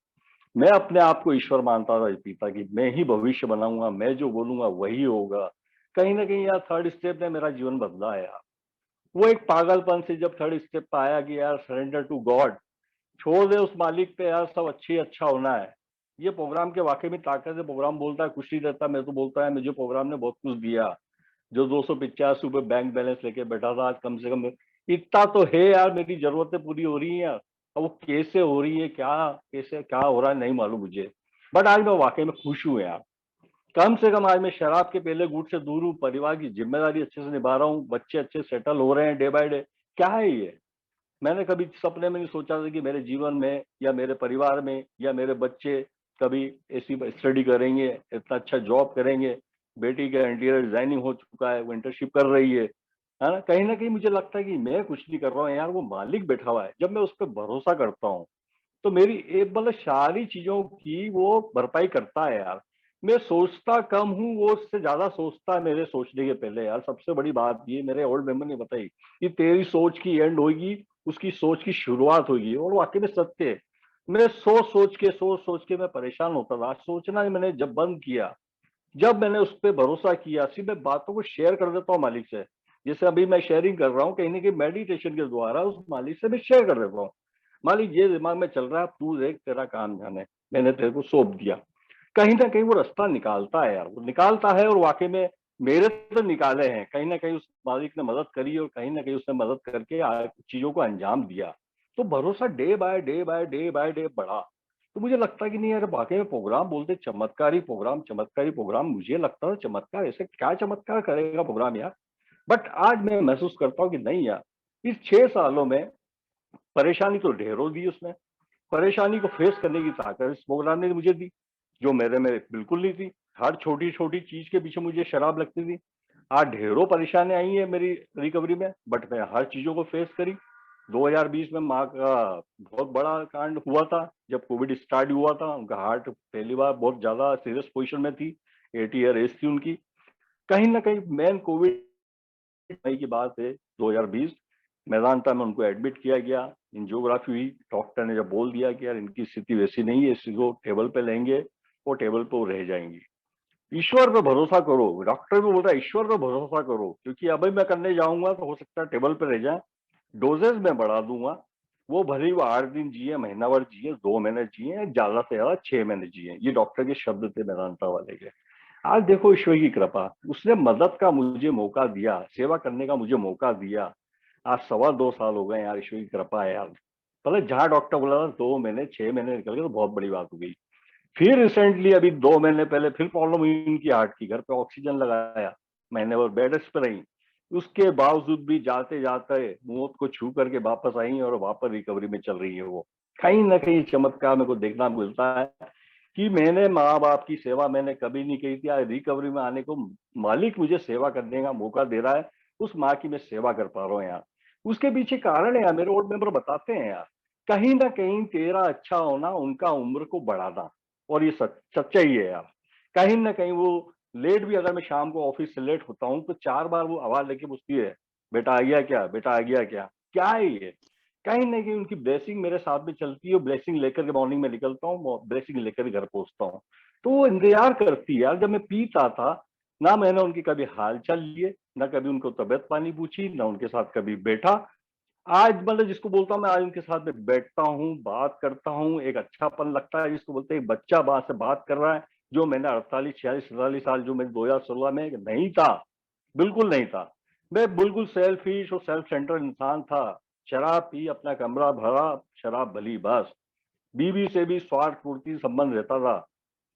मैं अपने आप को ईश्वर मानता था पिता की, मैं ही भविष्य बनाऊंगा, मैं जो बोलूंगा वही होगा। कहीं ना कहीं यार थर्ड स्टेप ने मेरा जीवन बदला है यार। वो एक पागलपन से जब थर्ड स्टेप पे आया कि यार सरेंडर टू गॉड, छोड़ दे उस मालिक पे यार, सब अच्छा होना है। ये प्रोग्राम के वाकई में ताकत है। प्रोग्राम बोलता है कुछ नहीं रहता, मैं तो बोलता है मुझे प्रोग्राम ने बहुत कुछ दिया। जो 250 रुपये बैंक बैलेंस लेके बैठा था, आज कम से कम इतना तो है यार, मेरी जरूरतें पूरी हो रही हैं यार। अब वो कैसे हो रही है, क्या कैसे क्या हो रहा है नहीं मालूम मुझे, बट आज मैं वाकई में खुश हूँ यार। कम से कम आज मैं शराब के पहले गुट से दूर हूँ, परिवार की जिम्मेदारी अच्छे से निभा रहा हूँ, बच्चे अच्छे सेटल हो रहे हैं डे बाय डे। क्या है ये? मैंने कभी सपने में नहीं सोचा था कि मेरे जीवन में या मेरे परिवार में या मेरे बच्चे कभी ऐसी स्टडी करेंगे, इतना अच्छा जॉब करेंगे। बेटी का इंटीरियर डिजाइनिंग हो चुका है, वो इंटर्नशिप कर रही है ना कहीं मुझे लगता है कि मैं कुछ नहीं कर रहा हूँ यार, वो मालिक बैठा हुआ है। जब मैं उस पर भरोसा करता हूँ तो मेरी एक मतलब सारी चीजों की वो भरपाई करता है यार। मैं सोचता कम हूँ, वो उससे ज्यादा सोचता है मेरे सोचने के पहले यार। सबसे बड़ी बात ये मेरे ओल्ड मेंबर ने बताई कि तेरी सोच की एंड होगी, उसकी सोच की शुरुआत होगी, और वाकई में सत्य है। मैं सोच सोच के मैं परेशान होता था। आज सोचना ही मैंने जब बंद किया, जब मैंने उस पर भरोसा किया, सिर्फ मैं बातों को शेयर कर देता हूँ मालिक से। जैसे अभी मैं शेयरिंग कर रहा हूँ, कहीं ना कहीं मेडिटेशन के द्वारा उस मालिक से मैं शेयर कर देता हूँ। मालिक ये दिमाग में चल रहा है, तू देख तेरा काम जाने, मैंने तेरे को सौंप दिया। कहीं ना कहीं वो रास्ता निकालता है यार, वो निकालता है। और वाकई में मेरे तो निकाले हैं, कहीं ना कहीं उस मालिक ने मदद करी और कहीं ना कहीं उसने मदद करके चीजों को अंजाम दिया। तो भरोसा डे बाय डे बढ़ा। तो मुझे लगता है कि नहीं यार, वाकई में प्रोग्राम बोलते चमत्कारी प्रोग्राम, चमत्कारी प्रोग्राम। मुझे लगता था चमत्कार, ऐसे क्या चमत्कार करेगा प्रोग्राम यार। बट आज मैं महसूस करता हूँ कि नहीं यार, इस 6 सालों में परेशानी तो ढेरों दी उसने। परेशानी को फेस करने की ताकत इस प्रोग्राम ने मुझे दी, जो मेरे में बिल्कुल नहीं थी। हर छोटी छोटी चीज के पीछे मुझे शराब लगती थी। आज ढेरों परेशानियां आई हैं मेरी रिकवरी में, बट मैं हर चीजों को फेस करी। 2020 में माँ का बहुत बड़ा कांड हुआ था, जब कोविड स्टार्ट हुआ था। उनका हार्ट पहली बार बहुत ज्यादा सीरियस पोजीशन में थी, 80 ईयर एज थी उनकी। कहीं ना कहीं मेन कोविड मई की बात है, 2020। मेदांता में उनको एडमिट किया गया, एंजियोग्राफी हुई। डॉक्टर ने जब बोल दिया कि यार इनकी स्थिति वैसी नहीं है, इसको टेबल पे लेंगे, वो टेबल पे वो रह जाएंगी। ईश्वर पे भरोसा करो, डॉक्टर भी बोल रहा है ईश्वर पे भरोसा करो, क्योंकि अभी मैं करने जाऊंगा तो हो सकता है टेबल पे रह जाए। डोजेज में बढ़ा दूंगा। वो भले ही वो 8 दिन जिए, महीना भर जिए, 2 महीने जिए, ज्यादा से ज्यादा 6 महीने जिए। ये डॉक्टर के शब्द थे मेदांता वाले के। आज देखो ईश्वर की कृपा, उसने मदद का मुझे मौका दिया, सेवा करने का मुझे मौका दिया। आज 2.25 साल हो गए यार, ईश्वर की कृपा है यार। पहले जहाँ डॉक्टर बोला था 2 महीने 6 महीने निकल गए तो बहुत बड़ी बात हो गई। फिर रिसेंटली अभी 2 महीने पहले फिर प्रॉब्लम हुई उनकी हार्ट की, घर पे ऑक्सीजन लगाया, महीने भर बेड रेस्ट पे रही। उसके बावजूद भी जाते जाते मौत को छू करके वापस आई और वापस रिकवरी में चल रही है वो। कहीं ना कहीं चमत्कार मेरे को देखना मिलता है कि मैंने माँ बाप की सेवा मैंने कभी नहीं की थी, आज रिकवरी में आने को मालिक मुझे सेवा करने का मौका दे रहा है। उस माँ की मैं सेवा कर पा रहा हूँ यार। उसके पीछे कारण है यार, मेरे ओल्ड मेंबर बताते हैं यार, कहीं ना कहीं तेरा अच्छा होना उनका उम्र को बढ़ाना। और ये सच्चाई है यार। कहीं ना कहीं वो लेट भी, अगर मैं शाम को ऑफिस से लेट होता हूँ तो 4 बार वो आवाज लेके पूछती है, बेटा आ गया क्या, बेटा आ गया क्या। क्या है ये? कहीं ना कहीं उनकी ब्लेसिंग मेरे साथ में चलती है। ब्लेसिंग लेकर के मॉर्निंग में निकलता हूँ, ब्लेसिंग लेकर घर पहुंचता हूँ। तो वो इंतजार करती है यार। जब मैं पीता था ना, मैंने उनकी कभी हाल चाल लिए, ना कभी उनको तबियत पानी पूछी, ना उनके साथ कभी बैठा। आज मतलब जिसको बोलता हूँ मैं, आज उनके साथ में बैठता हूँ, बात करता हूँ, एक अच्छापन लगता है। जिसको बोलते हैं एक बच्चा बात से बात कर रहा है, जो मैंने 48 46 47 साल, जो मैं 2016 में नहीं था, बिल्कुल नहीं था। मैं बिल्कुल सेल्फिश और सेल्फ सेंटर इंसान था। शराब पी, अपना कमरा भरा, शराब भली बस। बीवी से भी स्वार्थ पूर्ति संबंध रहता था।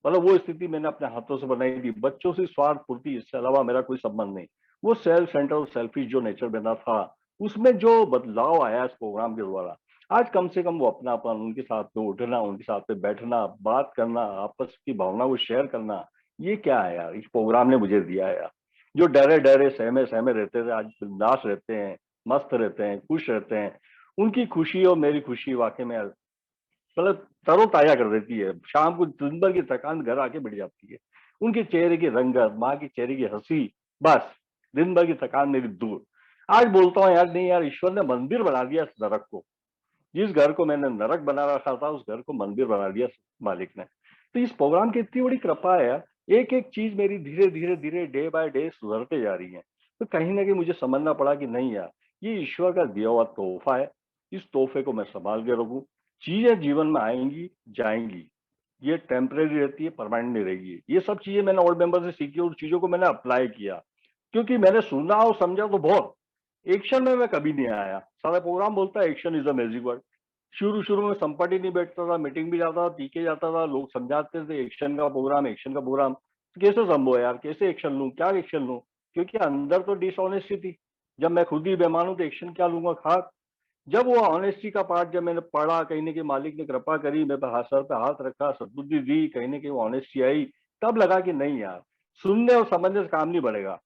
मतलब वो स्थिति मैंने अपने हाथों से बनाई थी। बच्चों से स्वार्थ पूर्ति, इसके अलावा मेरा कोई संबंध नहीं। वो सेल्फ सेंटर और सेल्फिश जो नेचर बना था, उसमें जो बदलाव आया इस प्रोग्राम के द्वारा, आज कम से कम वो अपनापन, उनके साथ में उठना, उनके साथ में बैठना, बात करना, आपस की भावना को शेयर करना, ये क्या है यार, इस प्रोग्राम ने मुझे दिया है यार। जो डरे डरे सहमे सहमे रहते थे, आज बिंदास रहते हैं, मस्त रहते हैं, खुश रहते हैं। उनकी खुशी और मेरी खुशी वाकई में मतलब तरोताजा कर देती है। शाम को दिन भर की थकान घर आके बैठ जाती है। उनके चेहरे की रंगत, माँ की चेहरे की हंसी, बस दिन भर की थकान मेरी दूर। आज बोलता हूँ यार, नहीं यार, ईश्वर ने मंदिर बना दिया इस नरक को। जिस घर को मैंने नरक बना रखा था, उस घर को मंदिर बना दिया मालिक ने। तो इस प्रोग्राम की इतनी बड़ी कृपा है यार। एक एक चीज मेरी धीरे धीरे धीरे डे बाय डे सुधरते जा रही है। तो कहीं ना कहीं मुझे समझना पड़ा कि नहीं यार, ये ईश्वर का दिया हुआ तोहफा है, इस तोहफे को मैं संभाल के रखूं। चीजें जीवन में आएंगी जाएंगी, ये टेम्परेरी रहती है, परमानेंट नहीं रहेगी। ये सब चीजें मैंने ओल्ड मेंबर से सीखी और चीजों को मैंने अप्लाई किया, क्योंकि मैंने सुना और समझा तो बहुत, एक्शन में मैं कभी नहीं आया। सारा प्रोग्राम बोलता है action is a magic word. शुरू शुरू में संपट ही नहीं बैठता था, मीटिंग भी जाता था, पीके जाता था, लोग समझाते थे एक्शन का प्रोग्राम, एक्शन का प्रोग्राम। कैसे संभव है यार, कैसे एक्शन लूं, क्या एक्शन लूं, क्योंकि अंदर तो डिसऑनेस्टी थी। जब मैं खुद ही बेईमान हूं तो एक्शन क्या लूंगा, खाक। जब वो ऑनेस्टी का पार्ट जब मैंने पढ़ा, कहीं ना कहीं मालिक ने कृपा करी, मेरे पे हाथ, सर पे हाथ रखा, सद्बुद्धि दी, कहीं ना कहीं वो ऑनेस्टी आई, तब लगा कि नहीं यार, सुनने और समझने से काम नहीं बढ़ेगा।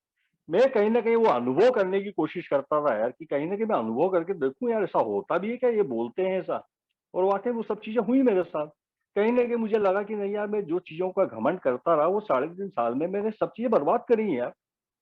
मैं कहीं ना कहीं वो अनुभव करने की कोशिश करता था यार, कि कहीं ना कहीं मैं अनुभव करके देखूं यार, ऐसा होता भी है क्या, ये बोलते हैं ऐसा। और वाकई वो सब चीजें हुई मेरे साथ। कहीं ना कहीं मुझे लगा कि नहीं यार, मैं जो चीजों का घमंड करता रहा, वो 3.5 साल में मैंने सब चीजें बर्बाद करी हैं यार।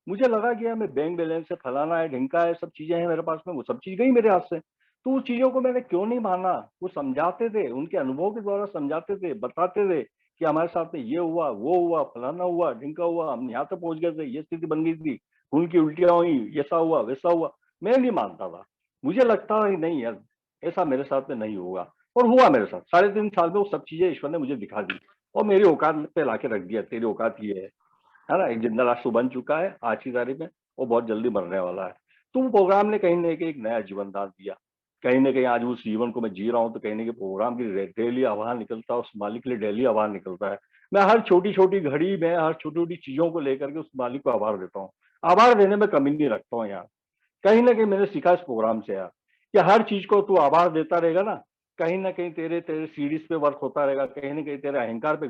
मुझे लगा कि यार मैं बैंक बैलेंस से फलाना है, ढिंका है, सब चीजें हैं मेरे पास में, वो सब चीज गई मेरे हाथ से। तो उस चीजों को मैंने क्यों नहीं माना। वो समझाते थे, उनके अनुभव के द्वारा समझाते थे, बताते थे कि हमारे साथ में ये हुआ, वो हुआ, फलाना हुआ, ढिंका हुआ, हम यहाँ तक पहुंच गए थे, ये स्थिति बन गई थी, खून की उल्टियां हुई, ऐसा हुआ वैसा हुआ। मैं नहीं मानता था। मुझे लगता था कि नहीं यार, ऐसा मेरे साथ में नहीं होगा। और हुआ मेरे साथ। 3.5 साल में वो सब चीजें ईश्वर ने मुझे दिखा दी और मेरी औकात पे लाके रख दिया। तेरी औकात ये है ना। एक जिंदा लाश तो बन चुका है आज की तारीख में, वो बहुत जल्दी मरने वाला है। तो वो प्रोग्राम ने कहीं ना कहीं एक नया जीवन दान दिया। कहीं ना कहीं आज उस जीवन को मैं जी रहा हूँ, तो कहीं ना कहीं प्रोग्राम की डेली आभार निकलता है, उस मालिक के लिए डेली आभार निकलता है। मैं हर छोटी छोटी घड़ी में, हर छोटी छोटी चीजों को लेकर के उस मालिक को आभार देता हूँ। आभार देने में कमी नहीं रखता हूँ यार। कहीं ना कहीं मैंने सीखा इस प्रोग्राम से यार, कि हर चीज को तू आभार देता रहेगा ना, कहीं ना कहीं तेरे तेरे सीरीज पे वर्क होता रहेगा, कहीं ना कहीं तेरे अहंकार पे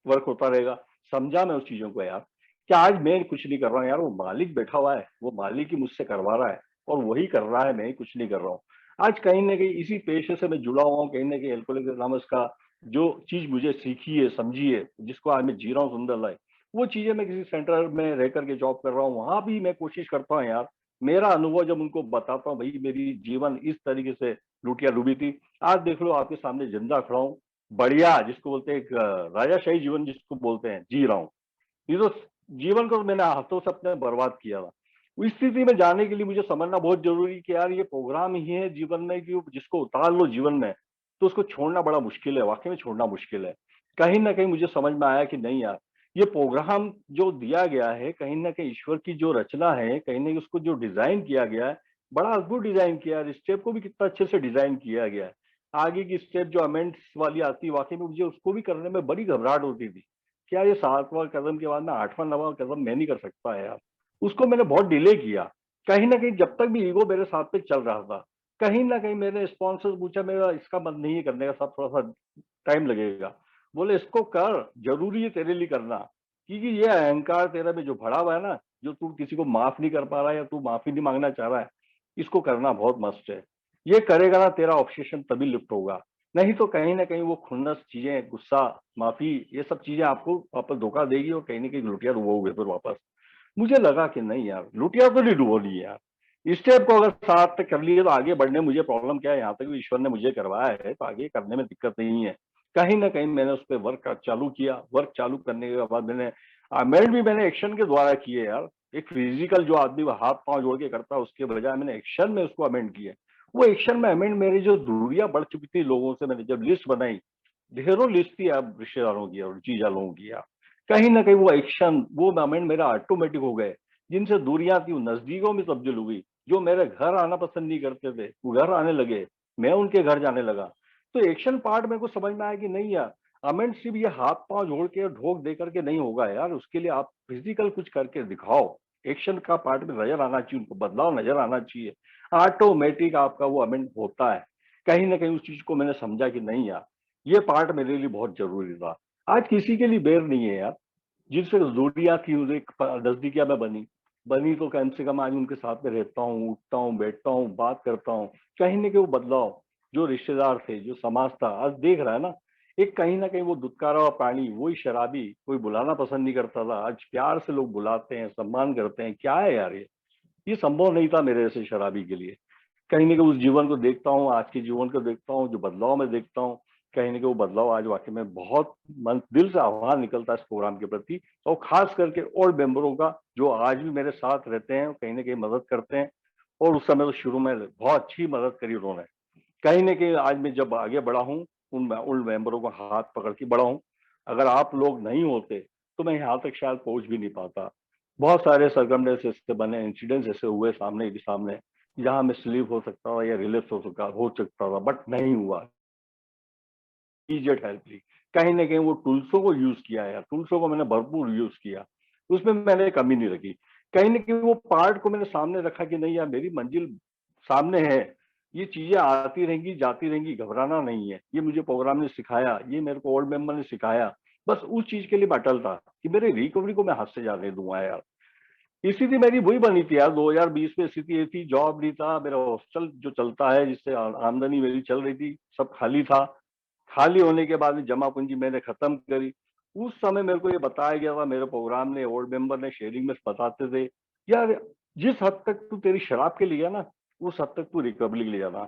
वर्क होता रहेगा। समझा मैं उस चीजों को यार, कि आज मैं कुछ नहीं कर रहा हूँ यार, वो मालिक बैठा हुआ है, वो मालिक ही मुझसे करवा रहा है, और वही कर रहा है, मैं ही कुछ नहीं कर रहा हूँ। आज कहीं ना कहीं इसी पेशे से मैं जुड़ा हुआ हूँ। कहीं ना कहीं एल्कोहलिक एनोनिमस का जो चीज मुझे सीखी है, समझी है, जिसको आज मैं जी रहा हूँ सुंदर लाइफ, वो चीजें मैं किसी सेंटर में रह करके जॉब कर रहा हूँ, वहां भी मैं कोशिश करता हूँ यार। मेरा अनुभव जब उनको बताता हूँ, भाई मेरी जीवन इस तरीके से लुटिया डूबी थी, आज देख लो आपके सामने जिंदा खड़ा हूँ, बढ़िया, जिसको बोलते हैं एक राजाशाही जीवन जिसको बोलते हैं, जी रहा हूँ। ये तो जीवन को मैंने हाथों से अपने बर्बाद किया था। उस स्थिति में जाने के लिए मुझे समझना बहुत जरूरी कि यार ये प्रोग्राम ही है जीवन में, कि जिसको उतार लो जीवन में, तो उसको छोड़ना बड़ा मुश्किल है, वाकई में छोड़ना मुश्किल है। कहीं ना कहीं मुझे समझ में आया कि नहीं यार, ये प्रोग्राम जो दिया गया है, कहीं ना कहीं ईश्वर की जो रचना है, कहीं ना कहीं उसको जो डिजाइन किया गया है, बड़ा अद्भुत डिजाइन किया है। स्टेप को भी कितना अच्छे से डिजाइन किया गया है। आगे की स्टेप जो अमेंड्स वाली आती, वाकई में मुझे उसको भी करने में बड़ी घबराहट होती थी। क्या ये 7वां कदम के बाद में 8वां 9वां कदम मैं नहीं कर सकता है यार। उसको मैंने बहुत डिले किया। कहीं ना कहीं जब तक भी ईगो मेरे साथ पे चल रहा था, कहीं ना कहीं मैंने स्पॉन्सर पूछा, मेरा इसका मन नहीं है करने का, सब थोड़ा सा टाइम लगेगा। बोले इसको कर, जरूरी है तेरे लिए करना, क्योंकि ये अहंकार तेरा में जो भरा हुआ है ना, जो तू किसी को माफ नहीं कर पा रहा है या तू माफी नहीं मांगना चाह रहा है, इसको करना बहुत मस्त है। ये करेगा ना, तेरा ऑब्सेशन तभी लिफ्ट होगा। नहीं तो कहीं ना कहीं वो खुन्नस चीजें, गुस्सा, माफी, ये सब चीजें आपको वापस धोखा देगी और कहीं ना कहीं लुटिया डुबोगे फिर वापस। मुझे लगा कि नहीं यार, लुटिया तो नहीं डुबोनी यार। इस स्टेप को अगर साथ तक कर लिए तो आगे बढ़ने मुझे प्रॉब्लम क्या है, यहाँ तक भी ईश्वर ने मुझे करवाया है, तो आगे करने में दिक्कत नहीं है। कहीं ना कहीं मैंने उस पर वर्क चालू किया। वर्क चालू करने के बाद मैंने अमेंड भी मैंने एक्शन के द्वारा किए यार। एक फिजिकल जो आदमी वो हाथ पांव जोड़ के करता है, उसके बजाय मैंने एक्शन में उसको अमेंड किया। वो एक्शन में अमेंड, मेरी जो दूरियां बढ़ चुकी थी लोगों से, मैंने जब लिस्ट बनाई, ढेरों लिस्ट थी अब रिश्तेदारों की और जीजा लोगों की यार, कहीं ना कहीं वो एक्शन, वो मोमेंट मेरा ऑटोमेटिक हो गए। जिनसे दूरियां थी वो नजदीकों में तब्दील हुई। जो मेरे घर आना पसंद नहीं करते थे, वो घर आने लगे, मैं उनके घर जाने लगा। तो एक्शन पार्ट मेरे को समझ में आया कि नहीं यार, अमेंड सिर्फ ये हाथ पांव जोड़ के ढोक दे करके नहीं होगा यार, उसके लिए आप फिजिकल कुछ करके दिखाओ। एक्शन का पार्ट में नजर आना चाहिए, उनको बदलाव नजर आना चाहिए। ऑटोमेटिक आपका वो अमेंड होता है। कहीं ना कहीं उस चीज को मैंने समझा कि नहीं यार, ये पार्ट मेरे लिए बहुत जरूरी था। आज किसी के लिए बेर नहीं है यार। जिनसे दूरियां थी, उनसे नजदीकियां मैं बनी बनी तो कम से कम आज उनके साथ में रहता हूँ, उठता हूँ, बैठता हूँ, बात करता हूँ। कहीं ना कहीं वो बदलाव जो रिश्तेदार थे, जो समाज था, आज देख रहा है ना। एक कहीं ना कहीं वो दुत्कारा हुआ प्राणी, वही शराबी, कोई बुलाना पसंद नहीं करता था, आज प्यार से लोग बुलाते हैं, सम्मान करते हैं। क्या है यार ये संभव नहीं था मेरे जैसे शराबी के लिए। कहीं ना कहीं उस जीवन को देखता हूँ, आज के जीवन को देखता हूँ, जो बदलाव मैं देखता हूँ, कहीं ना कहीं वो बदलाव आज वाकई में बहुत मन दिल से आह्वान निकलता है इस प्रोग्राम के प्रति। और खास करके और मेंबरों का जो आज भी मेरे साथ रहते हैं, कहीं ना कहीं मदद करते हैं, और उस समय तो शुरू में बहुत अच्छी मदद करी उन्होंने। कहीं न कहीं आज मैं जब आगे बढ़ा हूँ, उन मेंबरों को हाथ पकड़ के बढ़ा हूँ। अगर आप लोग नहीं होते, तो मैं यहाँ तक शायद पहुँच भी नहीं पाता। बहुत सारे सरकमस्टेंसेस ऐसे बने, इंसिडेंट्स ऐसे हुए सामने के सामने, जहाँ मैं स्लीप हो सकता था या रिलैप्स हो सकता था, बट नहीं हुआ। इमीडिएट हेल्प ली। कहीं न कहीं वो टूल्सों को यूज़ किया है, टूल्सों को मैंने भरपूर यूज़ किया। उसमें मैंने कमी नहीं रखी। कहीं न कहीं वो पार्ट को मैंने सामने रखा कि नहीं यार, मेरी मंजिल सामने है। ये चीज़ें आती रहेंगी, जाती रहेंगी, घबराना नहीं है। ये मुझे प्रोग्राम ने सिखाया, ये मेरे को ओल्ड मेंबर ने सिखाया। बस उस चीज़ के लिए मैं अटल था कि मेरे रिकवरी को मैं हाथ से जाने दूँगा यार। स्थिति मेरी वही बनी थी यार, 2020 में स्थिति ये थी, जॉब नहीं था, मेरा हॉस्टल जो चलता है जिससे आमदनी मेरी चल रही थी, सब खाली था। खाली होने के बाद में जमा पूंजी मैंने खत्म करी। उस समय मेरे को ये बताया गया था, मेरे प्रोग्राम ने, ओल्ड मेंबर ने शेयरिंग में बताते थे, यार जिस हद तक तू तेरी शराब के लिए गया ना, उस हद तक तू रिकवरी के लिए जाना।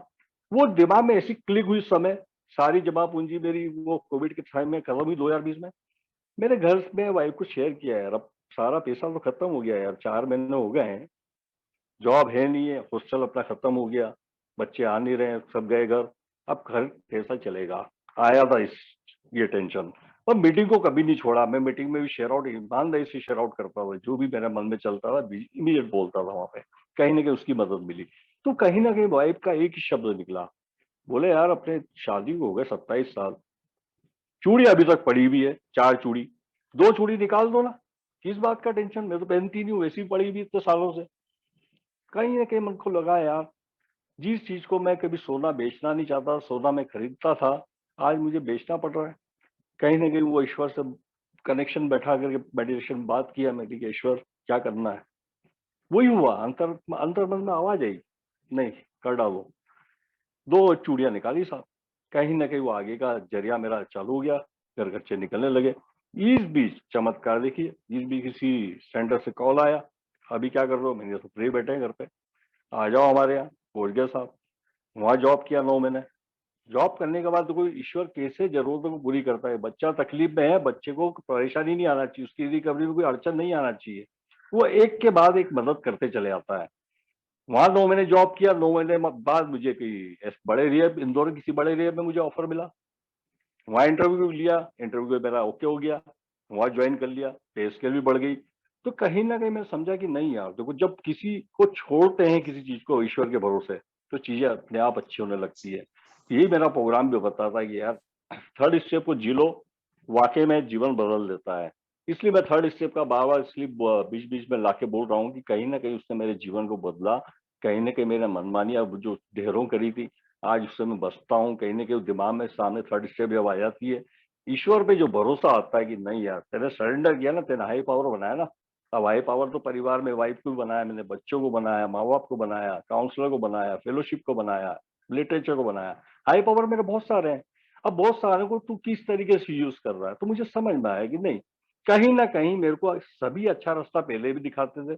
वो दिमाग में ऐसी क्लिक हुई उस समय। सारी जमा पूंजी मेरी वो कोविड के टाइम में खत्म हुई 2020 में। मेरे घर में वाइफ को शेयर किया यार, अब सारा पैसा तो खत्म हो गया यार, 4 महीने हो गए हैं, जॉब है नहीं है, हॉस्टल अपना खत्म हो गया, बच्चे आ नहीं रहे हैं, सब गए घर, अब घर कैसा चलेगा। आया था इस ये टेंशन। और मीटिंग को कभी नहीं छोड़ा, मैं मीटिंग में भी शेयर आउट ईमानदारी से शेयर आउट करता था, जो भी मेरे मन में चलता था इमीडिएट बोलता था वहां पे। कहीं ना कहीं उसकी मदद मिली। तो कहीं ना कहीं वाइफ का एक ही शब्द निकला, बोले यार अपने शादी को हो गए 27 साल, चूड़ी अभी तक पड़ी हुई है, 4 चूड़ी, 2 चूड़ी निकाल दो ना, किस बात का टेंशन, मैं तो पहनती नहीं हूँ, वैसी ही पड़ी हुई इतने सालों से। कहीं ना कहीं मन को लगा यार, जिस चीज को मैं कभी सोना बेचना नहीं चाहता, सोना मैं खरीदता था, आज मुझे बेचना पड़ रहा है। कहीं ना कहीं वो ईश्वर से कनेक्शन बैठा करके मेडिटेशन बात किया मैंने कि ईश्वर क्या करना है। वही हुआ, अंतर मन में आवाज आई, नहीं, कर डालो। 2 चूड़ियां निकाली साहब। कहीं ना कहीं वो आगे का जरिया मेरा चालू हो गया, घर खर्चे निकलने लगे। इस बीच चमत्कार देखिए, इस बीच किसी सेंटर से कॉल आया, अभी क्या कर रहे हो, मैंने तो फ्री बैठे हैं घर पे, आ जाओ हमारे यहाँ। पहुंच गया साहब, वहां जॉब किया 9 महीने। जॉब करने के बाद तो कोई ईश्वर कैसे जरूरतों को पूरी करता है। बच्चा तकलीफ में है, बच्चे को परेशानी नहीं आना चाहिए, उसकी रिकवरी में कोई अड़चन नहीं आना चाहिए, वो एक के बाद एक मदद करते चले आता है। वहां 9 महीने जॉब किया, 9 महीने बाद मुझे कोई बड़े रिहैब, इंदौर किसी बड़े रिहैब में मुझे ऑफर मिला। वहां इंटरव्यू लिया, इंटरव्यू मेरा ओके हो गया, वहां ज्वाइन कर लिया, पे स्केल भी बढ़ गई। तो कहीं ना कहीं मैंने समझा कि नहीं यार देखो, जब किसी को छोड़ते हैं किसी चीज को ईश्वर के भरोसे, तो चीजें अपने आप अच्छी होने लगती है। यही मेरा प्रोग्राम भी बताता है कि यार थर्ड स्टेप को जी लो, वाकई में जीवन बदल देता है। इसलिए मैं थर्ड स्टेप का बार बार इसलिए बीच बीच में लाके बोल रहा हूँ कि कहीं ना कहीं उसने मेरे जीवन को बदला। कहीं ना कहीं मेरा मनमानी अब जो ढेरों करी थी, आज उससे मैं बचता हूँ। कहीं ना कहीं दिमाग में सामने थर्ड स्टेप जब आ जाती है, ईश्वर पे जो भरोसा आता है कि नहीं यार तेने सरेंडर किया ना, तेने हाई पावर बनाया ना। अब हाई पावर तो परिवार में वाइफ को भी बनाया मैंने, बच्चों को बनाया, माँ बाप को बनाया, काउंसलर को बनाया, फेलोशिप को बनाया, लिटरेचर को बनाया। हाई पावर मेरे बहुत सारे हैं। अब बहुत सारे को तू किस तरीके से यूज कर रहा है, तो मुझे समझ में आया कि नहीं, कहीं ना कहीं मेरे को सभी अच्छा रास्ता पहले भी दिखाते थे,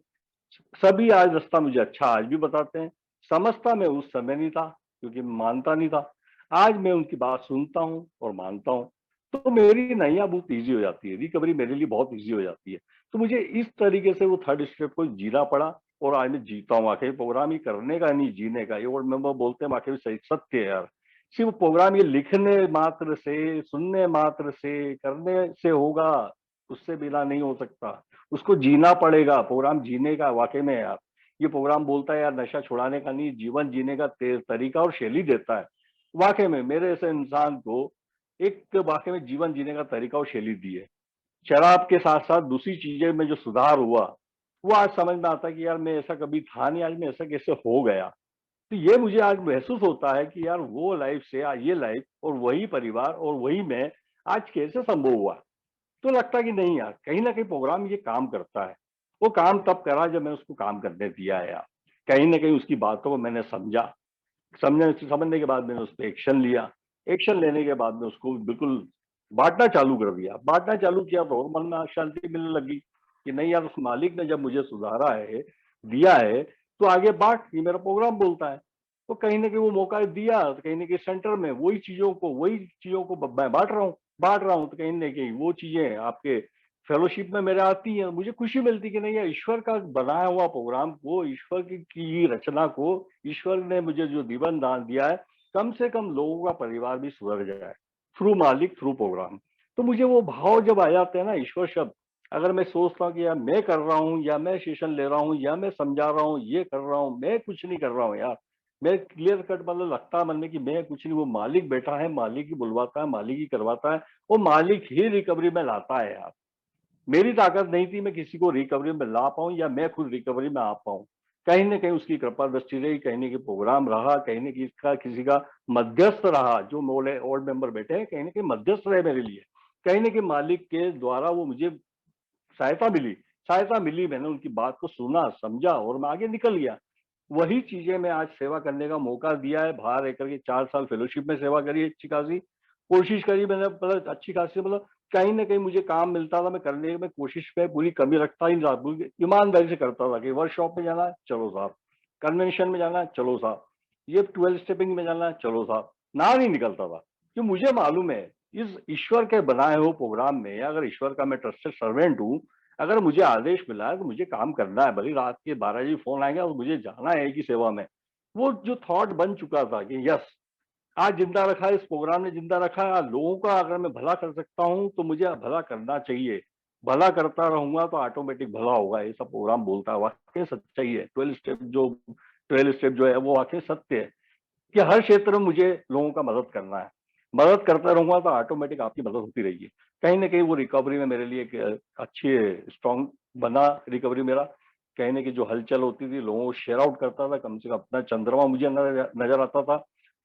सभी आज रास्ता मुझे अच्छा आज भी बताते हैं। समझता मैं उस समय नहीं था, क्योंकि मैं मानता नहीं था। आज मैं उनकी बात सुनता हूँ और मानता हूँ, तो मेरी नैया बहुत ईजी हो जाती है, रिकवरी मेरे लिए बहुत ईजी हो जाती है। तो मुझे इस तरीके से वो थर्ड स्टेप को जीना पड़ा, और आज मैं जीता हूँ। आखिर प्रोग्राम ही करने का नहीं, जीने का। ये और मेंबर बोलते हैं आखिर सही सत्य है यार। सिर्फ प्रोग्राम ये लिखने मात्र से, सुनने मात्र से, करने से होगा, उससे बिना नहीं हो सकता। उसको जीना पड़ेगा, प्रोग्राम जीने का वाकई में यार। ये प्रोग्राम बोलता है यार नशा छुड़ाने का नहीं, जीवन जीने का तरीका और शैली देता है। वाकई में मेरे ऐसे इंसान को एक वाकई में जीवन जीने का तरीका और शैली दी है। शराब के साथ साथ दूसरी चीजें में जो सुधार हुआ, वो आज समझ में आता है कि यार मैं ऐसा कभी था नहीं, आज मैं ऐसा कैसे हो गया। तो ये मुझे आज महसूस होता है कि यार वो लाइफ से आज ये लाइफ, और वही परिवार और वही मैं आज कैसे संभव हुआ। तो लगता है कि नहीं यार, कहीं ना कहीं प्रोग्राम ये काम करता है। वो काम तब करा जब मैं उसको काम करने दिया है यार। कहीं ना कहीं उसकी बातों को मैंने समझा, समझने के बाद मैंने उस पर एक्शन लिया। एक्शन लेने के बाद में उसको बिल्कुल बांटना चालू कर दिया। बांटना चालू किया तो और मन में शांति मिलने लगी कि नहीं यार, उस मालिक ने जब मुझे सुधारा है, दिया है, तो आगे बांट, ये मेरा प्रोग्राम बोलता है। तो कहीं ना कहीं वो मौका दिया, तो कहीं ना कहीं सेंटर में वही चीजों को मैं बांट रहा हूँ। तो कहीं ना कहीं वो चीजें आपके फेलोशिप में मेरे आती है, मुझे खुशी मिलती कि नहीं, ये ईश्वर का बनाया हुआ प्रोग्राम को, ईश्वर की रचना को, ईश्वर ने मुझे जो जीवन दान दिया है, कम से कम लोगों का परिवार भी सुधर जाए थ्रू मालिक, थ्रू प्रोग्राम। तो मुझे वो भाव जब आ जाते हैं ना, ईश्वर शब्द, अगर मैं सोचता हूँ कि यार मैं कर रहा हूँ, या मैं सेशन ले रहा हूँ, या मैं समझा रहा हूँ, ये कर रहा हूँ, मैं कुछ नहीं कर रहा हूँ यार, मैं क्लियर कट मतलब लगता है मन में कि मैं कुछ नहीं, वो मालिक बैठा है, मालिक ही बुलवाता है, मालिक ही करवाता है, वो मालिक ही रिकवरी में लाता है यार। मेरी ताकत नहीं थी मैं किसी को रिकवरी में ला पाऊं, या मैं खुद रिकवरी में आ पाऊं। कहीं ना कहीं उसकी कृपा दृष्टि रही, कहीं ना कहीं प्रोग्राम रहा, कहीं ना कहीं इसका किसी का मध्यस्थ रहा, जो मोले ओल्ड मेंबर बैठे हैं, कहीं ना कहीं मध्यस्थ रहे मेरे लिए, कहीं ना कहीं मालिक के द्वारा वो मुझे सहायता मिली, मैंने उनकी बात को सुना, समझा, और मैं आगे निकल गया। वही चीजें मैं आज सेवा करने का मौका दिया है, बाहर रह करके 4 साल फेलोशिप में सेवा करी, अच्छी खासी कोशिश करी मैंने, मतलब अच्छी खासी, मतलब कहीं ना कहीं मुझे काम मिलता था, मैं करने में कोशिश पे पूरी कमी रखता ही नहीं था, पूरी ईमानदारी से करता था कि वर्कशॉप में जाना है, चलो साहब, कन्वेंशन में जाना है, चलो साहब, ये 12 स्टेपिंग में जाना है, चलो साहब, ना नहीं निकलता था। कि मुझे मालूम है इस ईश्वर के बनाए हुए प्रोग्राम में, अगर ईश्वर का मैं ट्रस्टेड सर्वेंट हूँ, अगर मुझे आदेश मिला है तो मुझे काम करना है, भले रात के 12 बजे फोन आएगा और मुझे जाना है की सेवा में। वो जो थॉट बन चुका था कि यस, आज जिंदा रखा है, इस प्रोग्राम ने जिंदा रखा है, आज लोगों का अगर मैं भला कर सकता हूं तो मुझे भला करना चाहिए, भला करता रहूंगा तो ऑटोमेटिक भला होगा, ये सब प्रोग्राम बोलता है, वाकई सच्चाई है। 12 स्टेप जो है वो वाकई सत्य है कि हर क्षेत्र में मुझे लोगों का मदद करना है, मदद करता रहूंगा तो ऑटोमेटिक आपकी मदद होती रहेगी। कहीं ना कहीं वो रिकवरी में मेरे लिए एक अच्छी स्ट्रांग बना रिकवरी मेरा। कहीं ना कहीं जो हलचल होती थी, लोगों को शेयर आउट करता था, कम से कम अपना चंद्रमा मुझे नजर आता था।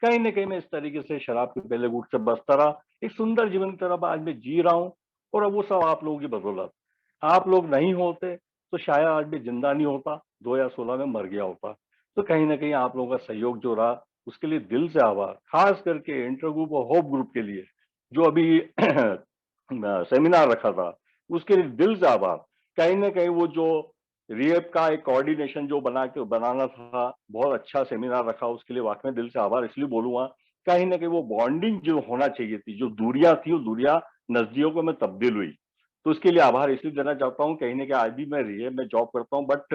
कहीं ना कहीं मैं इस तरीके से शराब के पहले गुट से बचता रहा, एक सुंदर जीवन की तरफ आज मैं जी रहा हूँ। और अब वो सब आप लोगों की बदौलत, आप लोग नहीं होते तो शायद आज भी जिंदा नहीं होता, 2016 में मर गया होता। तो कहीं ना कहीं आप लोगों का सहयोग जो रहा, उसके लिए दिल से आभार, खास करके इंटर ग्रुप और होप ग्रुप के लिए जो अभी सेमिनार रखा था, उसके लिए दिल से आभार। कहीं ना कहीं वो जो रिएप का एक कोऑर्डिनेशन जो बनाना था, बहुत अच्छा सेमिनार रखा, उसके लिए वाकई में दिल से आभार इसलिए बोलूंगा। कहीं ना कहीं वो बॉन्डिंग जो होना चाहिए थी, जो दूरियां थी, वो दूरियां नजदीकों में तब्दील हुई, तो उसके लिए आभार इसलिए देना चाहता हूँ। कहीं ना कहीं आज भी मैं रिएप में जॉब करता हूँ, बट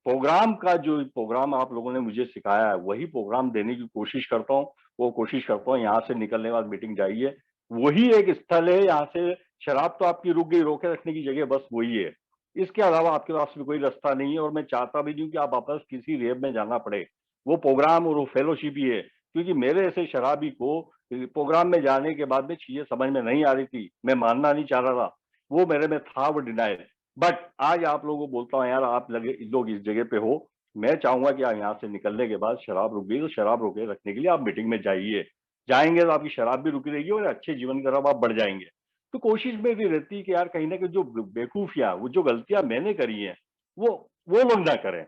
प्रोग्राम का जो प्रोग्राम आप लोगों ने मुझे सिखाया है, वही प्रोग्राम देने की कोशिश करता हूँ। वो कोशिश करता हूँ यहाँ से निकलने के बाद मीटिंग जाइए, वही एक स्थल है, यहाँ से शराब तो आपकी रुक गई, रोके रखने की जगह बस वही है, इसके अलावा आपके पास भी कोई रास्ता नहीं है। और मैं चाहता भी नहीं हूँ कि आप वापस किसी रेब में जाना पड़े, वो प्रोग्राम और वो फेलोशिप ही है। क्योंकि मेरे ऐसे शराबी को प्रोग्राम में जाने के बाद में चीजें समझ में नहीं आ रही थी, मैं मानना नहीं चाह रहा था, वो मेरे में था, वो डिनाइल। बट आज आप लोगों को बोलता हूँ यार, आप लोग इस जगह पे हो, मैं चाहूंगा कि आप यहाँ से निकलने के बाद शराब रुक गई तो शराब रोके रखने के लिए आप मीटिंग में जाइए, जाएंगे तो आपकी शराब भी रुकी रहेगी और अच्छे जीवन की तरफ आप बढ़ जाएंगे। तो कोशिश मेरी रहती है कि यार कहीं ना कहीं जो बेवकूफियां, वो जो गलतियां मैंने करी हैं, वो वो लोग ना करें।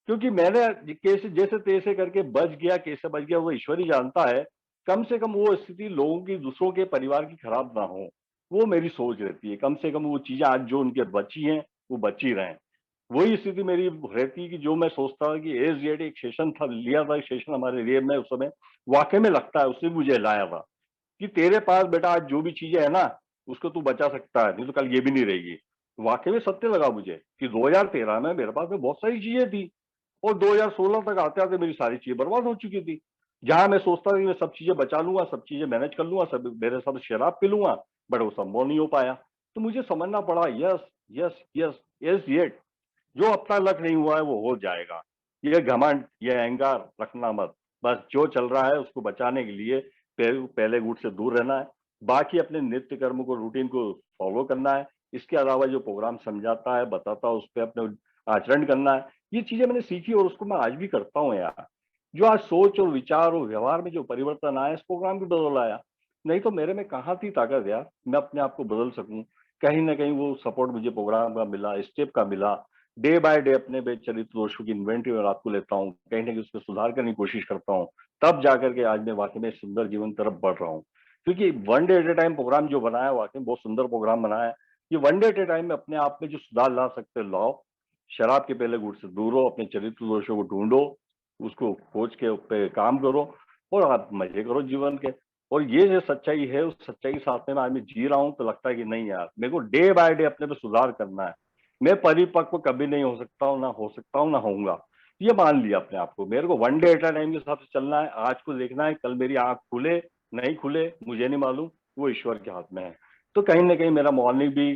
क्योंकि मैंने कैसे जैसे तैसे करके बच गया, कैसे बच गया वो ईश्वर ही जानता है। कम से कम वो स्थिति लोगों की, दूसरों के परिवार की खराब ना हो, वो मेरी सोच रहती है। कम से कम वो चीजें आज जो उनके बची हैं वो बची रहें, वही स्थिति मेरी रहती है। कि जो मैं सोचता था कि एसजेड एक सेशन था, लिया था एक सेशन हमारे लिए, में उस समय वाकई में लगता है उसने मुझे लाया था कि तेरे पास बेटा आज जो भी चीजें है ना, उसको तू बचा सकता है, नहीं तो कल ये भी नहीं रहेगी। वाकई में सत्य लगा मुझे कि 2013 में मेरे पास में बहुत सारी चीजें थी, और 2016 तक आते आते मेरी सारी चीजें बर्बाद हो चुकी थी। जहां मैं सोचता था कि मैं सब चीजें बचा लूंगा, सब चीजें मैनेज कर लूंगा, सब मेरे सब शराब पी लूंगा, बट वो संभव नहीं हो पाया। तो मुझे समझना पड़ा, यस यस यस यस, ये जो अब तक लक नहीं हुआ है वो हो जाएगा। ये घमंड, ये अहंकार रखना मत। बस जो चल रहा है उसको बचाने के लिए पहले गुट से दूर रहना है, बाकी अपने नित्य कर्म को, रूटीन को फॉलो करना है। इसके अलावा जो प्रोग्राम समझाता है, बताता है, उस पर अपने आचरण करना है। ये चीजें मैंने सीखी और उसको मैं आज भी करता हूँ यार। जो आज सोच और विचार और व्यवहार में जो परिवर्तन आया, इस प्रोग्राम की बदल आया। नहीं तो मेरे में कहाँ थी ताकत यार, मैं अपने आप को बदल सकूं। कहीं ना कहीं वो सपोर्ट मुझे प्रोग्राम का मिला, स्टेप का मिला। डे बाय डे अपने चरित्र दोषों की इन्वेंटरी में रात को लेता हूँ, कहीं ना कहीं उसमें सुधार करने की कोशिश करता हूँ। तब जाकर के आज मैं वाकई में सुंदर जीवन तरफ बढ़ रहा हूँ। क्योंकि one day at a time program जो बनाया है, वाकई में बहुत सुंदर प्रोग्राम बनाया है। ये one day at a time में अपने आप में जो सुधार ला सकते हैं लाओ। शराब के पहले गुट से दूर हो, अपने चरित्र दोषों को ढूंढो, उसको खोज के उस पर काम करो, और आप मजे करो जीवन के। और ये जो सच्चाई है, उस सच्चाई के साथ में मैं आज मैं जी रहा हूँ, तो लगता है कि नहीं यार, मेरे को डे बाय डे अपने पे सुधार करना है। मैं परिपक्व कभी नहीं हो सकता हूँ, ना हो सकता हूँ, ना होऊंगा। ये मान लिया अपने आप को। मेरे को one day at a time के हिसाब से चलना है। आज को देखना है, कल मेरी आंख खुले नहीं खुले मुझे नहीं मालूम, वो ईश्वर के हाथ में है। तो कहीं ना कहीं मेरा मॉर्निंग भी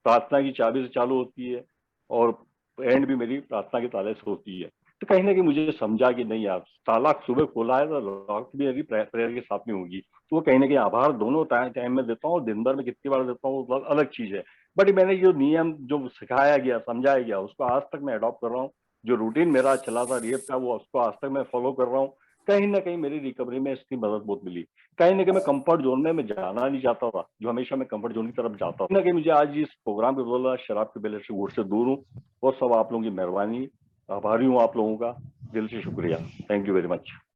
प्रार्थना की चाबी से चालू होती है, और एंड भी मेरी प्रार्थना के ताले से होती है। तो कहीं ना कहीं मुझे समझा कि नहीं यार, ताला सुबह खोला है तो लॉक भी मेरी प्रेयर के साथ में होगी। तो वो कहीं ना कहीं आभार दोनों टाइम में देता हूँ, और दिन भर में कितनी बार देता हूँ वो अलग चीज है। बट मैंने जो नियम जो सिखाया गया, समझाया गया, उसको आज तक मैं अडॉप्ट कर रहा हूँ। जो रूटीन मेरा चला था रिएप का, वो उसको आज तक मैं फॉलो कर रहा हूँ। कहीं ना कहीं मेरी रिकवरी में इसकी मदद बहुत मिली। कहीं ना कहीं मैं कंफर्ट जोन में मैं जाना नहीं चाहता था, जो हमेशा मैं कंफर्ट जोन की तरफ जाता हूँ। कहीं ना कहीं मुझे आज इस प्रोग्राम के बदौलत शराब के बेले से गुड़ से दूर हूँ। और सब आप लोगों की मेहरबानी, आभारी हूँ आप लोगों का, दिल से शुक्रिया। Thank you very much.